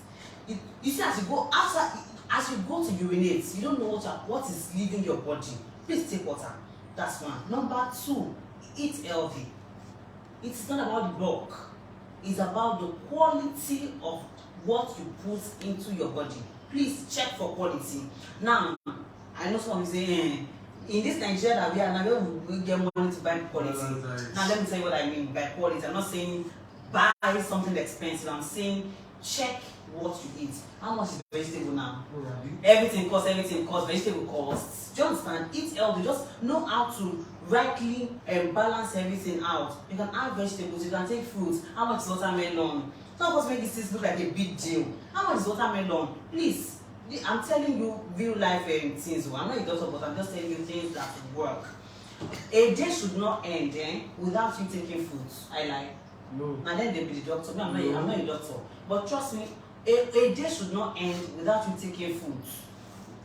You see, as you go to urinate, you don't know what is leaving your body. Please take water. That's one. Number 2, eat healthy. It's not about the bulk. It's about the quality of what you put into your body. Please check for quality. Now, I know some say, in this Nigeria that we are now, we get money to buy quality. Now, let me tell you what I mean by quality. I'm not saying buy something expensive. I'm saying check what you eat. How much is vegetable now? Everything costs, vegetable costs. Do you understand? Eat healthy. Just know how to rightly balance everything out. You can add vegetables, you can take fruits. How much is watermelon? Some of us make this look like a big deal. How much is watermelon? Please, I'm telling you real life things. I'm not a doctor, but I'm just telling you things that work. A day should not end without you taking fruits. I lie. No. And then they'll be the doctor. I'm not a doctor. But trust me, a day should not end without you taking fruits.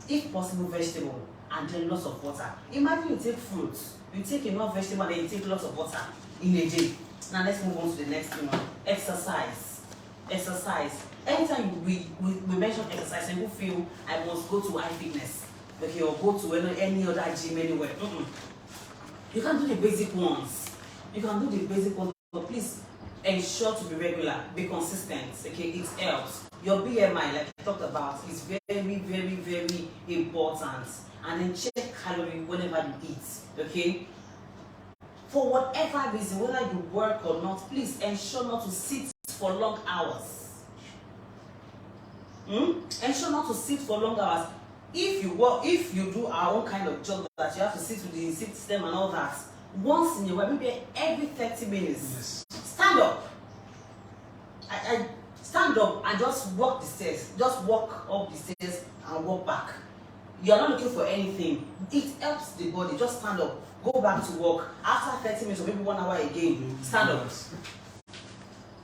If possible, vegetable, and then lots of water. Imagine you take fruits, you take enough vegetable, and then you take lots of water in a day. Now let's move on to the next thing. Exercise. Anytime we mention exercise, people feel I must go to iFitness, okay, or go to any other gym anywhere. You can do the basic ones. But please ensure to be regular, be consistent. Okay, it helps. Your BMI, like I talked about, is very, very, very important. And then check calorie whenever you eat. Okay. For whatever reason, whether you work or not, please ensure not to sit for long hours. Ensure not to sit for long hours. If you do our own kind of job that you have to sit with the system and all that, once in a while, maybe every 30 minutes, stand up. I stand up and just walk the stairs. Just walk up the stairs and walk back. You are not looking for anything. It helps the body. Just stand up. Go back to work. After 30 minutes or maybe 1 hour again, stand up.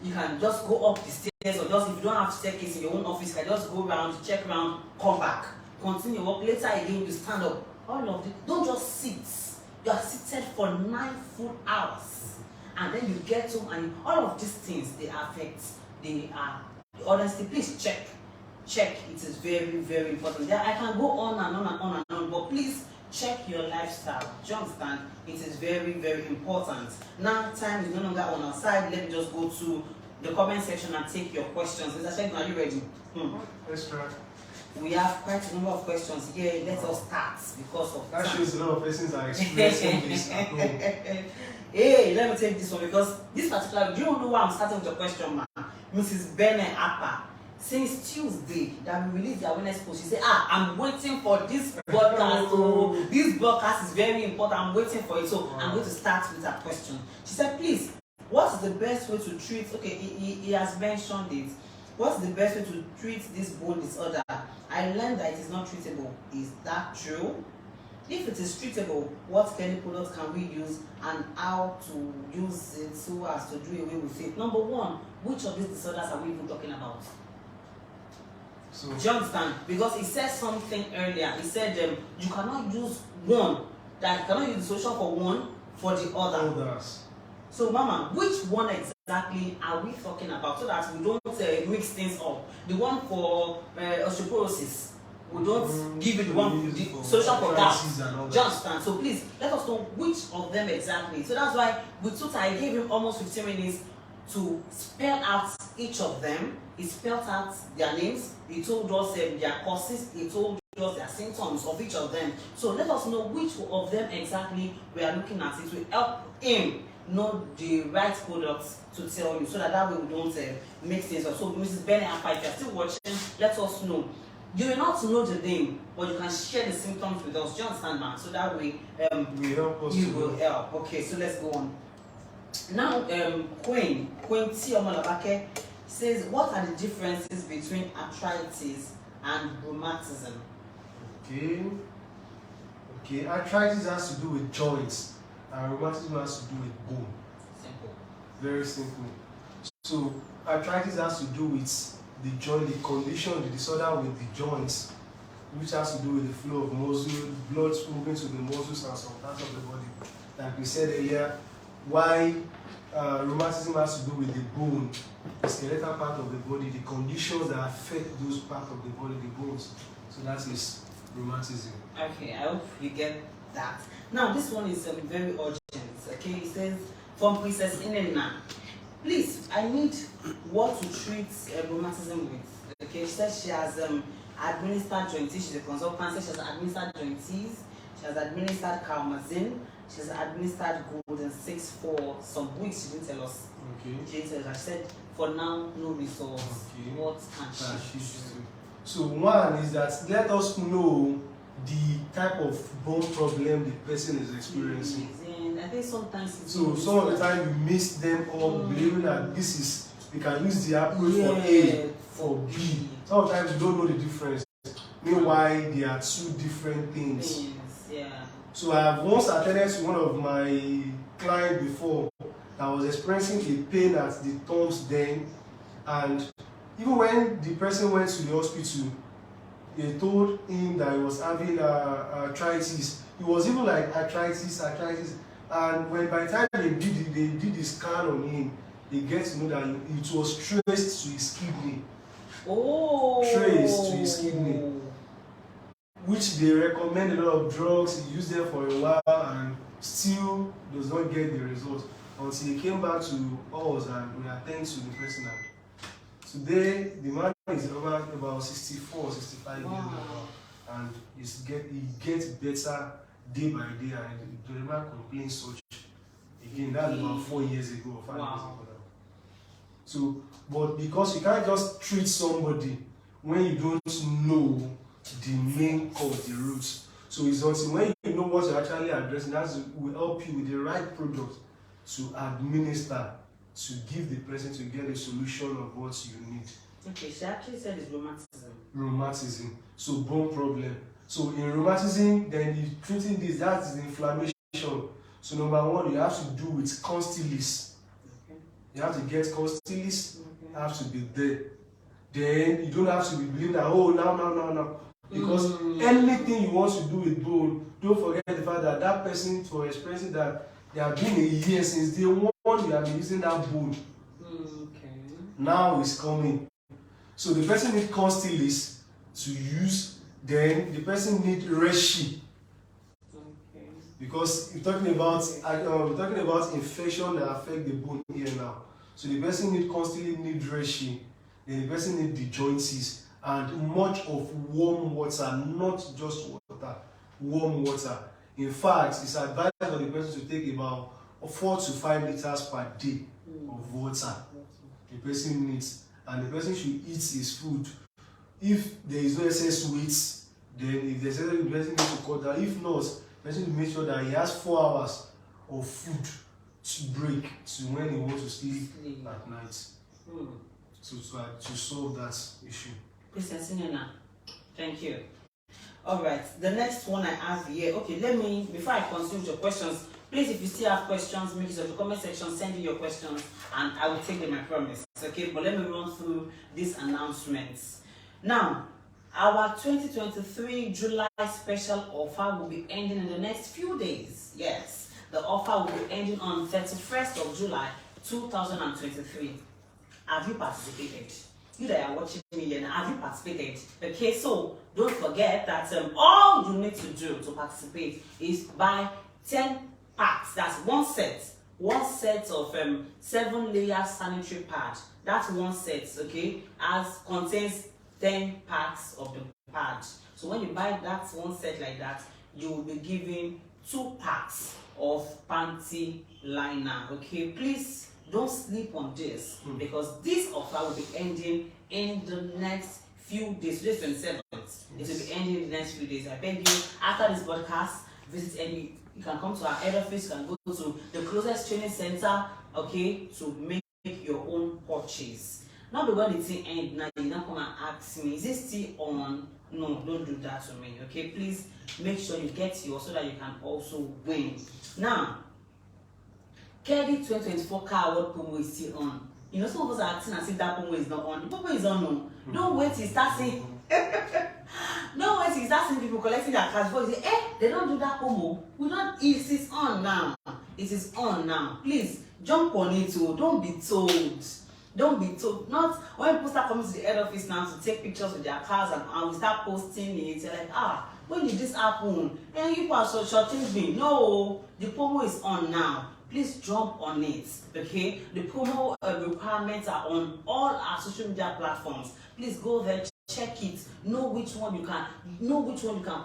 You can just go up the stairs, or just if you don't have staircase in your own office, you can just go around, check around, come back. Continue work. Later again, you stand up. All of it. Don't just sit. You are seated for 9 full hours. And then you get home, and all of these things, they affect. They are, honestly, please check. It is very, very important. Yeah, I can go on and on and on and on, but please check your lifestyle. Do you understand? It is very, very important. Now, time is no longer on our side. Let me just go to the comment section and take your questions. Mr. Segun, are you ready? Let's try. We have quite a number of questions here. Let us start because of that time. shows a lot of persons are experiencing this at home. Hey, let me take this one because this particular, do you know why I'm starting with the question, man? Mrs. Bene Appa. Since Tuesday that we released the awareness post, she said, I'm waiting for this broadcast. So this broadcast is very important. I'm waiting for it. So I'm going to start with that question. She said, please, what is the best way to treat, okay, he has mentioned it. What's the best way to treat this bone disorder? I learned that it is not treatable. Is that true? If it is treatable, what clinic products can we use and how to use it so as to do away with it? Number one, which of these disorders are we even talking about? So, do you understand? Because he said something earlier. He said you cannot use one that you cannot use the solution for one for the other. Others. So, Mama, which one exactly are we talking about so that we don't mix things up? The one for osteoporosis, we don't give you the solution for that. Just understand. So please let us know which of them exactly. So that's why with Tuta I gave him almost 15 minutes to spell out each of them. He spelled out their names. He told us their causes. He told us their symptoms of each of them. So let us know which of them exactly we are looking at. It will help him know the right products to tell you, so that way we don't make things up. So Mrs. Benny, if you're still watching, let us know. You will not know the name, but you can share the symptoms with us. Do you understand, man? So that way you will help. Okay, so let's go on. Now, Queen Tiomolabake says, what are the differences between arthritis and rheumatism? Okay. Arthritis has to do with joints, and rheumatism has to do with bone. Simple. Very simple. So arthritis has to do with the joint, the condition, the disorder with the joints, which has to do with the flow of muscle, blood moving to the muscles and some parts of the body. Like we said earlier, why rheumatism has to do with the bone, the skeletal part of the body, the conditions that affect those parts of the body, the bones. So that is rheumatism. Okay, I hope you get that. Now this one is very urgent. Okay, it says from Princess Inena. Please, I need what to treat rheumatism with. Okay, she says she has administered jointies. She's a consultant. She has administered jointies. She has administered Calmazine. She has administered Golden 6 for some weeks. She didn't tell us. Okay. She didn't tell us. She said for now no results. Okay. What can she do? So one is that let us know the type of bone problem the person is experiencing. I think sometimes so some of the time you mix them up, believing that this is, we can use the approach for A, for B. Sometimes you don't know the difference. Meanwhile, they are two different things. Yeah. So I have once attended to one of my clients before that was experiencing a pain at the thumbs then, and even when the person went to the hospital, they told him that he was having arthritis. It was even like arthritis. And when by the time they did the scan on him, they get to know that it was traced to his kidney. Oh. Traced to his kidney. Which they recommend a lot of drugs. He used them for a while and still does not get the results until he came back to us and we attended to the person. Today, the man is about 64, 65 years old, and he gets better day by day, and the man complains such. Again, that's about 4 years ago or 5 years ago now. So, but because you can't just treat somebody when you don't know the main cause, the roots. So it's until when you know what you're actually addressing, that will help you with the right product to administer, to give the person to get a solution of what you need. Okay, she actually said it's rheumatism. Rheumatism, so bone problem. So in rheumatism, then you treating this, that is inflammation. So number one, you have to do with constylis. Okay. You have to get constylis, have to be there. Then you don't have to be believing that, oh, now. Because anything you want to do with bone, don't forget the fact that that person, for expressing that they have been a year since day one, you have been using that bone. Okay. Now it's coming. So the person needs constylis to use, then the person needs reishi. Okay. Because we're talking about infection that affect the bone here now. So the person needs constantly need reishi, then the person needs the joints and much of warm water, not just water, warm water. In fact, it's advised for the person to take about 4 to 5 liters per day of water the person needs, and the person should eat his food. If there is no excess weight, then if there's excess, the person needs to cut down. If not, the person will make sure that he has 4 hours of food to break to when he wants to sleep at night. To solve that issue. Princess Nena, thank you. All right, the next one I have here. Okay, before I continue with your questions, please, if you still have questions, make it to the comment section, send in your questions, and I will take them, I promise. Okay, but let me run through these announcements. Now, Our 2023 July special offer will be ending in the next few days. Yes, the offer will be ending on 31st of July 2023. Have you participated? You that are watching me here now, have you participated? Okay, so don't forget that all you need to do to participate is buy 10 packs. That's one set of 7-layer sanitary pad. That's one set, okay, contains 10 packs of the pad. So when you buy that one set like that, you will be given 2 packs of panty liner. Okay, please don't sleep on this because this offer will be ending in the next few days. Today's 27th. It will be ending in the next few days. I beg you, after this podcast, visit any. You can come to our head office. You can go to the closest training center. Okay, to make your own purchase. Not the when it's end now. You don't come and ask me, is this still on? No, don't do that to me. Okay, please make sure you get yours so that you can also win. Now, KEDI 2024 car award promo is still on. You know, some of us are acting as if that promo is not on. The promo is on. No. Don't wait till start saying. Don't wait till start seeing people collecting their cash. But you say, they don't do that promo. We don't. It is on now. It is on now. Please jump on it. Oh. Don't be told. Don't be told. Not when people start coming to the head office now to take pictures with their cars and we start posting it. You're like, when did this happen? And you are so shorting me. No, the promo is on now. Please jump on it, okay? The promo requirements are on all our social media platforms. Please go there, check it, know which one you can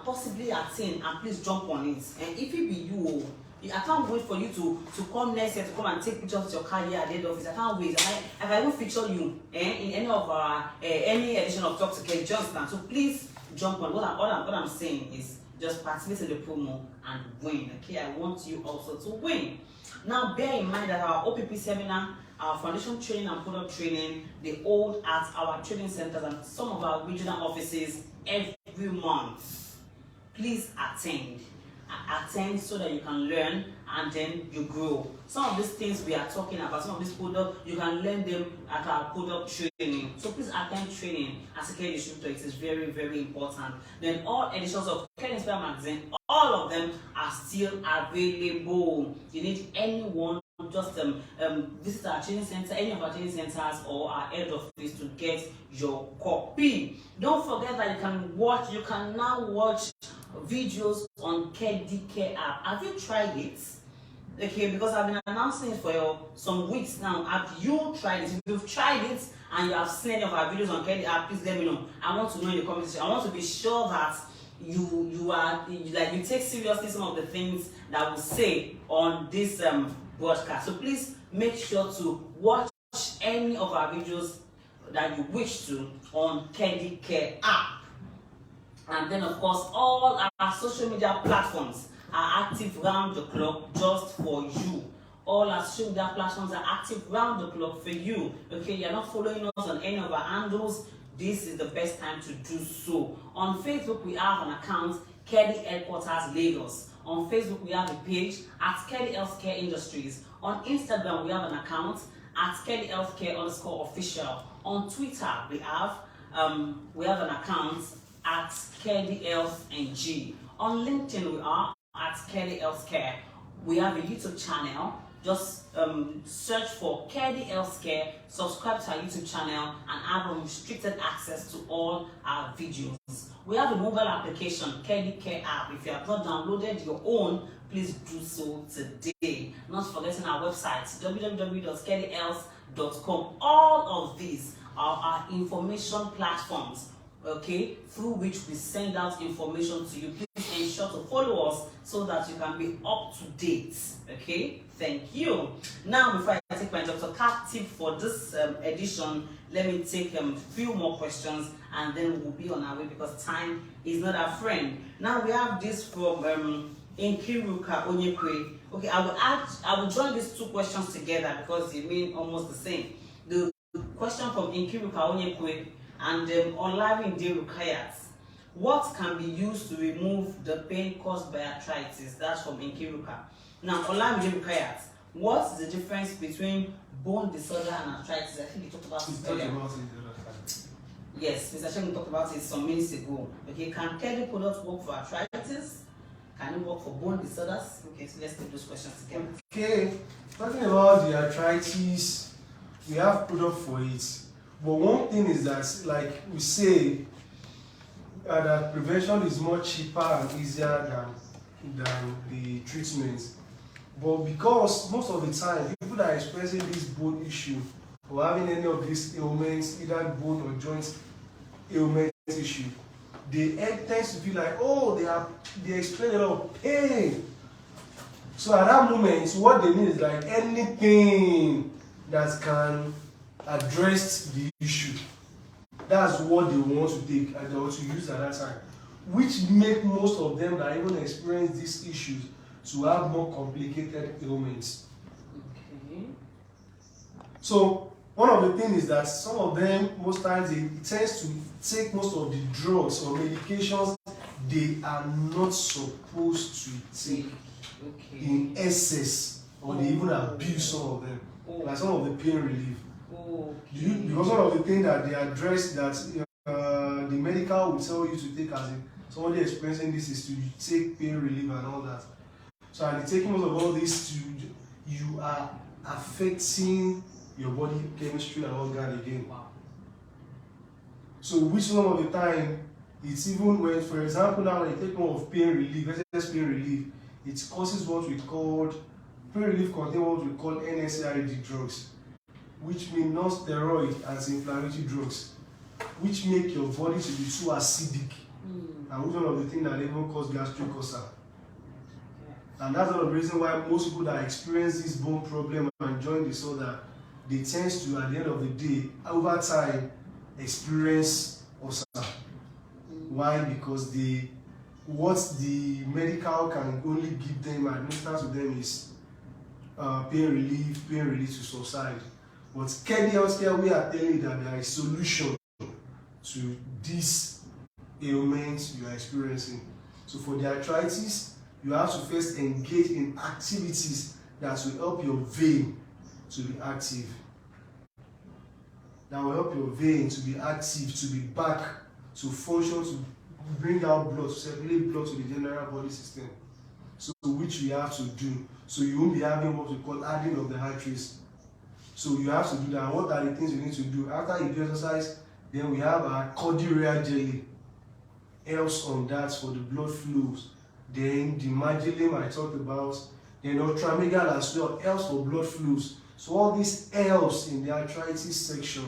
possibly attain, and please jump on it. And if it be you, I can't wait for you to come next year to come and take pictures of your car here at the head office. I can't wait. I can even feature you in any of our any edition of Talk to Kedi Sharing. So please jump on. What I'm saying is just participate in the promo and win. Okay, I want you also to win. Now, bear in mind that our OPP seminar, our foundation training and product training, they hold at our training centers and some of our regional offices every month. Please attend. Attend so that you can learn and then you grow. Some of these things we are talking about, some of these products, you can learn them at our product training. So please attend training as a KEDI distributor. It is very, very important. Then all editions of KEDI Inspire magazine, all of them are still available. You need anyone, just visit our training center, any of our training centers or our head office to get your copy. Don't forget that you can now watch videos on KEDI Care app. Have you tried it? Okay, because I've been announcing it for some weeks now. Have you tried it? If you've tried it and you have seen any of our videos on KEDI app, please let me know. I want to know in the comment section. I want to be sure that you take seriously some of the things that we say on this broadcast. So please make sure to watch any of our videos that you wish to on KEDI Care app. And then, of course, all our social media platforms are active round the clock just for you. All our social media platforms are active round the clock for you. Okay, you're not following us on any of our handles. This is the best time to do so. On Facebook, we have an account, KEDI Headquarters Lagos. On Facebook, we have a page at KEDI Healthcare Industries. On Instagram, we have an account at KEDI Healthcare_official. On Twitter, we have an account at KEDI Health NG. On LinkedIn, we are at KEDI Healthcare. We have a YouTube channel. Just search for KEDI Healthcare, subscribe to our YouTube channel, and have unrestricted access to all our videos. We have a mobile application, KEDI Care app. If you have not downloaded your own, please do so today. Not forgetting our website, www.kedihealth.com. All of these are our information platforms, okay, through which we send out information to you. Please ensure to follow us so that you can be up to date. Okay, thank you. Now, before I take my Dr. Cat tip for this edition, let me take a few more questions and then we'll be on our way because time is not our friend. Now we have this from Ikorodu Onyekwe. Okay, I will join these two questions together because they mean almost the same. The question from Ikorodu Onyekwe and Olari Rukayat. What can be used to remove the pain caused by arthritis? That's from Ikorodu. Now, Olari Rukayat, what's the difference between bone disorder and arthritis? I think you talked about it earlier. Yes, Mr. Segun talked about it some minutes ago. Okay, can KEDI products work for arthritis? Can it work for bone disorders? Okay, so let's take those questions together. Okay, talking about the arthritis, we have product for it. But one thing is that, like we say, that prevention is more cheaper and easier than the treatment. But because most of the time, people that are experiencing this bone issue or having any of these ailments, either bone or joint ailment issue, they tend to feel like, oh, they experience a lot of pain. So at that moment, what they need is like anything that can address the issue. That's what they want to take and they want to use at that time, which make most of them that even experience these issues to have more complicated ailments. Okay. So one of the things is that some of them, most times, they tend to take most of the drugs or medications they are not supposed to take in excess, or they even abuse some of them, like some of the pain relief. Because one of the things that they address that the medical will tell you to take as somebody experiencing this is to take pain relief and all that. So at the taking most of all this, you are affecting your body chemistry and organ again. Wow. So which some of the time, it's even when, for example, now when you take more of pain relief, excess pain relief, it causes what we call, pain relief contain what we call NSAID drugs, which mean non-steroid anti-inflammatory drugs, which make your body to be too acidic. And which one of the things that even cause gastric ulcer. And that's one of the reasons why most people that experience this bone problem and joint disorder, they tend to, at the end of the day, over time, experience ulcer. Why? Because what the medical can only give them, administer to them, is pain relief to subside. But KEDI Healthcare, we are telling you that there is a solution to this ailment you are experiencing. So for the arthritis, you have to first engage in activities that will help your vein to be active. That will help your vein to be active, to be back, to function, to bring out blood, to circulate blood to the general body system. So which we have to do. So you won't be having what we call adding of the arteries. So you have to do that. What are the things you need to do? After you do exercise, then we have our cordial jelly. Helps on that for the blood flows. Then the marjoram I talked about. Then ultramegal as well helps for blood flows. So all this helps in the arthritis section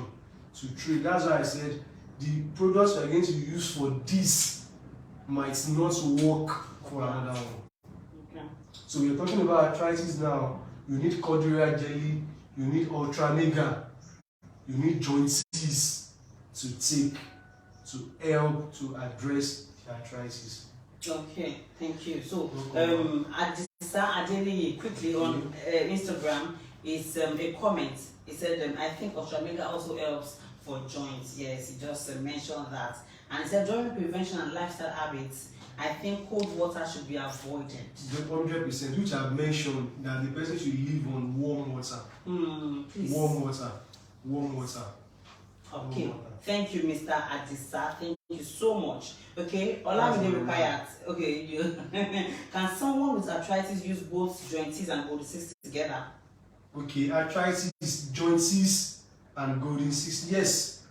to treat. That's why I said the products we are going to use for this might not work for another one. Okay. So we're talking about arthritis now. You need cordial jelly, you need ultramegal, you need joints to take to help to address the arthritis. Okay, thank you. So, Adisa Ajayi quickly on Instagram is a comment. He said, I think ultramegal also helps for joints. Yes, he just mentioned that. And he said, during prevention and lifestyle habits, I think cold water should be avoided. 100%, which I've mentioned that the person should live on warm water. Please. Warm water. Warm water. Okay, thank you, Mr. Adisa. Thank you so much. Okay, Olamide required. Okay, can someone with arthritis use both joints and golden cysts together? Okay, arthritis, joints, and golden cysts. Yes,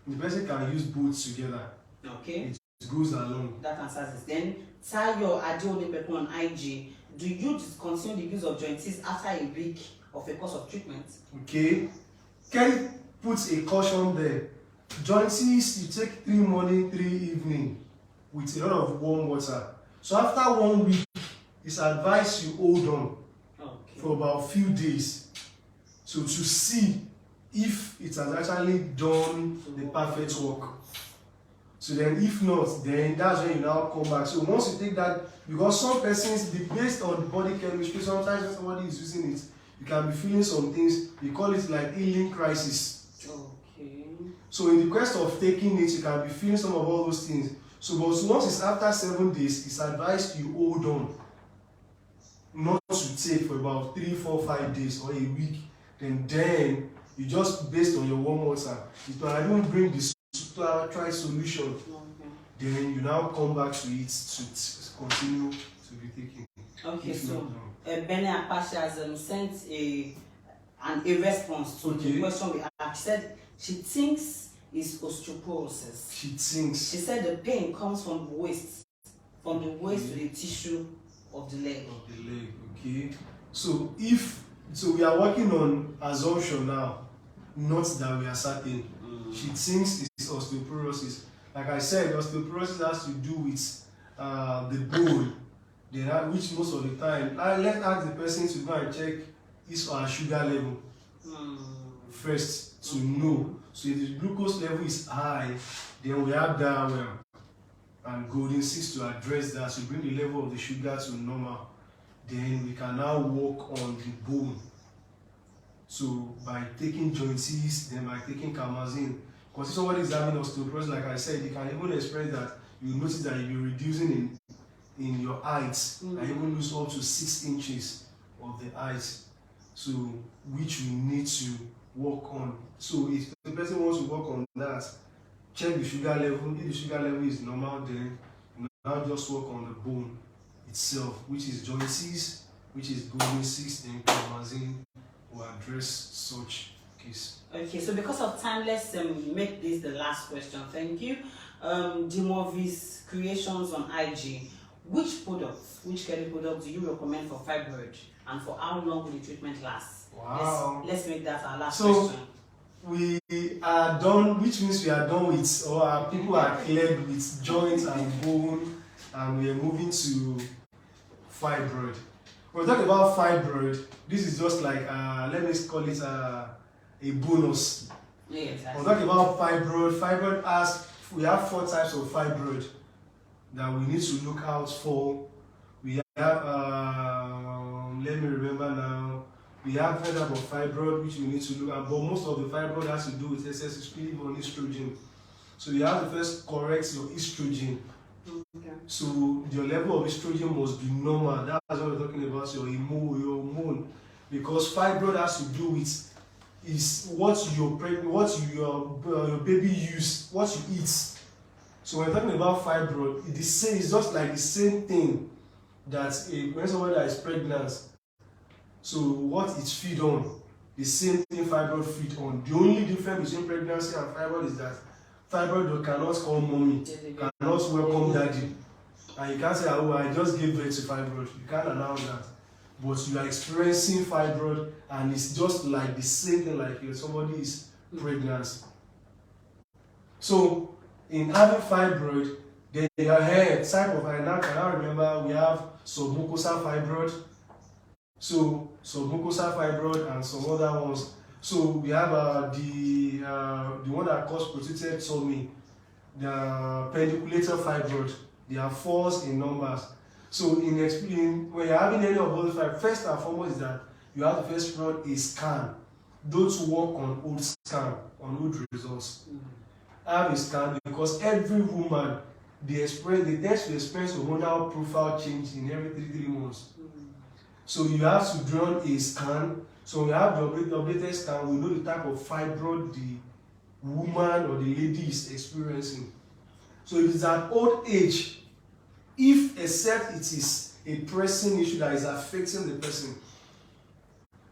the person can use both together. Okay. It goes along. That answers it. Then, Tayo Adeonepeku on IG. Do you discontinue the use of joints after a week of a course of treatment? Okay. Can put a caution there. Joints, you take 3 morning, 3 evening with a lot of warm water. So after 1 week, it's advised you hold on for about a few days. So to see if it has actually done the perfect work. So then if not, then that's when you now come back. So once you take that, because some persons, based on the body chemistry, sometimes when somebody is using it, you can be feeling some things, we call it like healing crisis. Okay. So in the quest of taking it, you can be feeling some of all those things. So but once it's after 7 days, it's advised you hold on. Not to take for about 3, 4, 5 days or a week. Then you just based on your warm water. It will even bring the try solution. Then you now come back to it to continue to be taken. Okay, so Benny Apache has sent a response to the question we asked. She said she thinks it's osteoporosis. She thinks. She said the pain comes from the waist to the tissue of the leg. Okay. So we are working on assumption now, not that we are certain. She thinks it's osteoporosis. Like I said, osteoporosis has to do with the bone, which most of the time, let's ask the person to go and check his or her sugar level first to know. So if the glucose level is high, then we have that and golden 6 to address that, to bring the level of the sugar to normal. Then we can now work on the bone. So by taking joints, then by taking carmazine. Because if somebody is having osteoporosis, like I said, you can even express that you notice that you'll be reducing in your height, and even lose up to 6 inches of the height. So which we need to work on. So if the person wants to work on that, check the sugar level. If the sugar level is normal, then you now just work on the bone itself, which is joints, which is golden 6, then carmazine will address such case. Okay, so because of time, let's make this the last question. Thank you. Dimovis Creations on IG. Which Kedi products do you recommend for fibroid, and for how long will the treatment last? Wow. Let's make that our last question. So we are done, which means we are done with, or our people are cleared with joints and bone, and we are moving to fibroid. When we talk about fibroid, this is just like, let me call it a bonus. Yes, when we talk about fibroid, we have 4 types of fibroid that we need to look out for. We have, let me remember now, we have a type of fibroid which we need to look at, but most of the fibroid has to do with excessive on estrogen. So you have to first correct your estrogen. Okay. So your level of estrogen must be normal. That's what we're talking about, your hormone. Because fibroid has to do with what your baby use, what you eat. So when we're talking about fibroid, it's just like the same thing that when somebody that is pregnant, so what it feed on, the same thing fibroid feed on. The only difference between pregnancy and fibroid is that fibroid cannot call mommy, cannot welcome daddy. And you can't say, oh, I just gave birth to fibroid. You can't announce that. But you are experiencing fibroid, and it's just like the same thing like if somebody is pregnant. So in having fibroid, then your hair type of, and now can I remember we have submucosal fibroid. So submucosal fibroid and some other ones. So we have the one that causes protected tummy, the pediculator fibroid. They are 4s in numbers. So when you're having any of those fibroids, first and foremost is that you have to first run a scan. Don't work on old scan, on old results. Have a scan, because every woman they tend to experience hormonal profile change in every 3 months. So you have to run a scan. So when we have the updated scan, we know the type of fibroid the woman or the lady is experiencing. So if it's at old age, except it is a pressing issue that is affecting the person,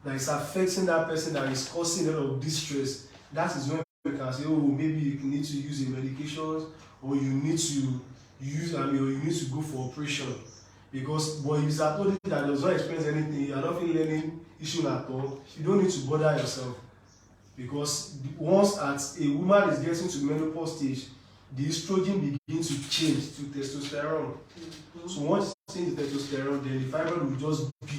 that is affecting that person, that is causing a lot of distress, that is when we can say, oh, maybe you need to use a medication, or you need to use, or you need to go for operation. Because, but if it's at old age that does not experience anything, you are not feeling any issue at all, you don't need to bother yourself. Because once a woman is getting to menopause stage, the estrogen begins to change to testosterone. So once it changes to testosterone, then the fibroid will just be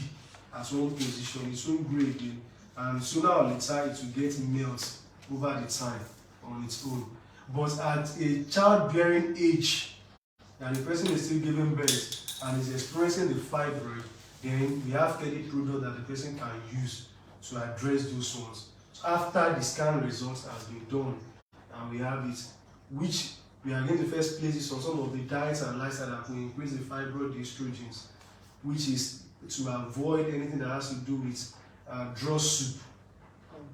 at one position. It won't grow again, and sooner or later it will get melt over the time on its own. But at a childbearing age, and the person is still giving birth and is experiencing the fibroid, then we have any product that the person can use to address those ones. So after the scan results has been done and we have it, which we are going to first place this on some of the diets and lifestyle that will increase the fibroid estrogens, which is to avoid anything that has to do with draw soup.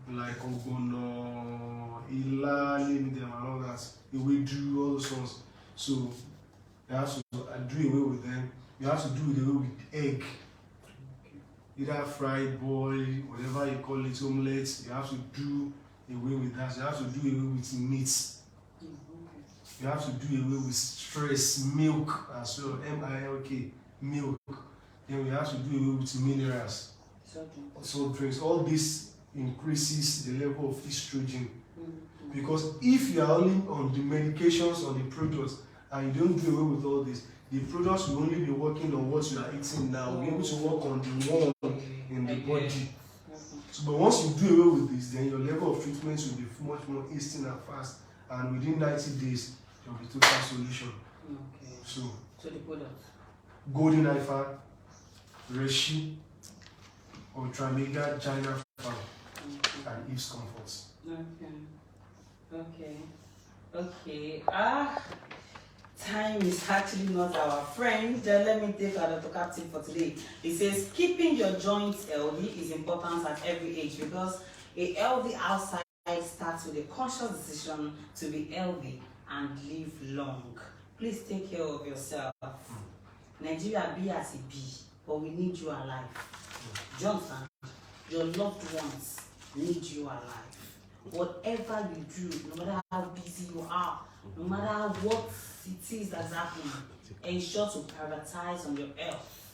like Ogono, Ila, name them and all that. We do all those ones. So you have to do away with them. You have to do it away with egg. Either fried boil, whatever you call it, omelette. You have to do away with that. You have to do away with meat. You have to do away with stress, milk as well, milk, milk. Then we have to do away with minerals, salt drinks. All this increases the level of estrogen. Because if you are only on the medications, on the products, and you don't do away with all this, the products will only be working on what you are eating now, will be able to work on the one in the body. So, but once you do away with this, then your level of treatment will be much more instant and fast, and within 90 days, there will be total solution. Okay. So the product? Golden Ifa, Reshi, Ultramega, China Farm, and Eve's Comforts. Okay. Time is actually not our friend. Let me take our Dr. tip for today. It says keeping your joints healthy is important at every age because a healthy outside starts with a conscious decision to be healthy and live long. Please take care of yourself. Nigeria be as it be, but we need you alive. Johnson, your loved ones need you alive. Whatever you do, no matter how busy you are, no matter what it is that's happening, ensure to prioritize on your health.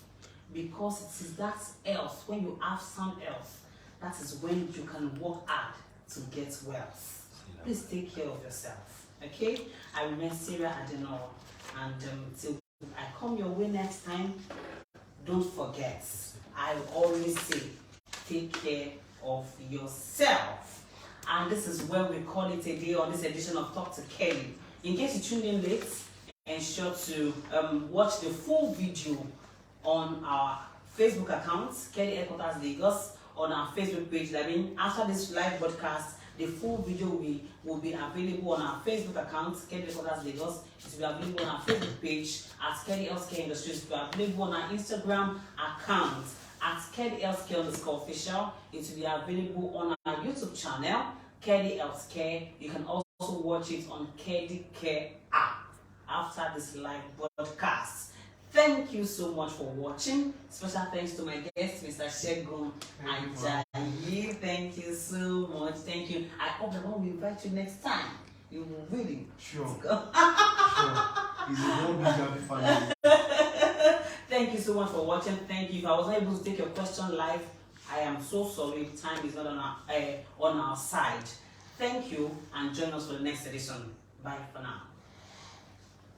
Because it is that health, when you have sound health, that is when you can work hard to get wealth. Please take care of yourself. Okay? I remain Sarah Adenor. And till I come your way next time, don't forget, I always say, take care of yourself. And this is where we call it a day on this edition of Talk to Kedi. In case you tuned in late, ensure to watch the full video on our Facebook account, Kedi Headquarters Lagos, on our Facebook page. I mean, after this live broadcast, the full video will be available on our Facebook account, Kedi Headquarters Lagos. It will be available on our Facebook page at Kedi Healthcare Industries. It will be available on our Instagram account at Kedi Healthcare _official. It will be available on our YouTube channel, Kedi Healthcare. You can also watch it on Kedi Care app after this live broadcast. Thank you so much for watching. Special thanks to my guest, Mr. Segun Ajayi. Thank you so much. Thank you. I hope that when we invite you next time, you will really. Sure. Sure. It's a very big happy family. Thank you so much for watching. Thank you. If I wasn't able to take your question live, I am so sorry. Time is not on our side. Thank you and join us for the next edition. Bye for now.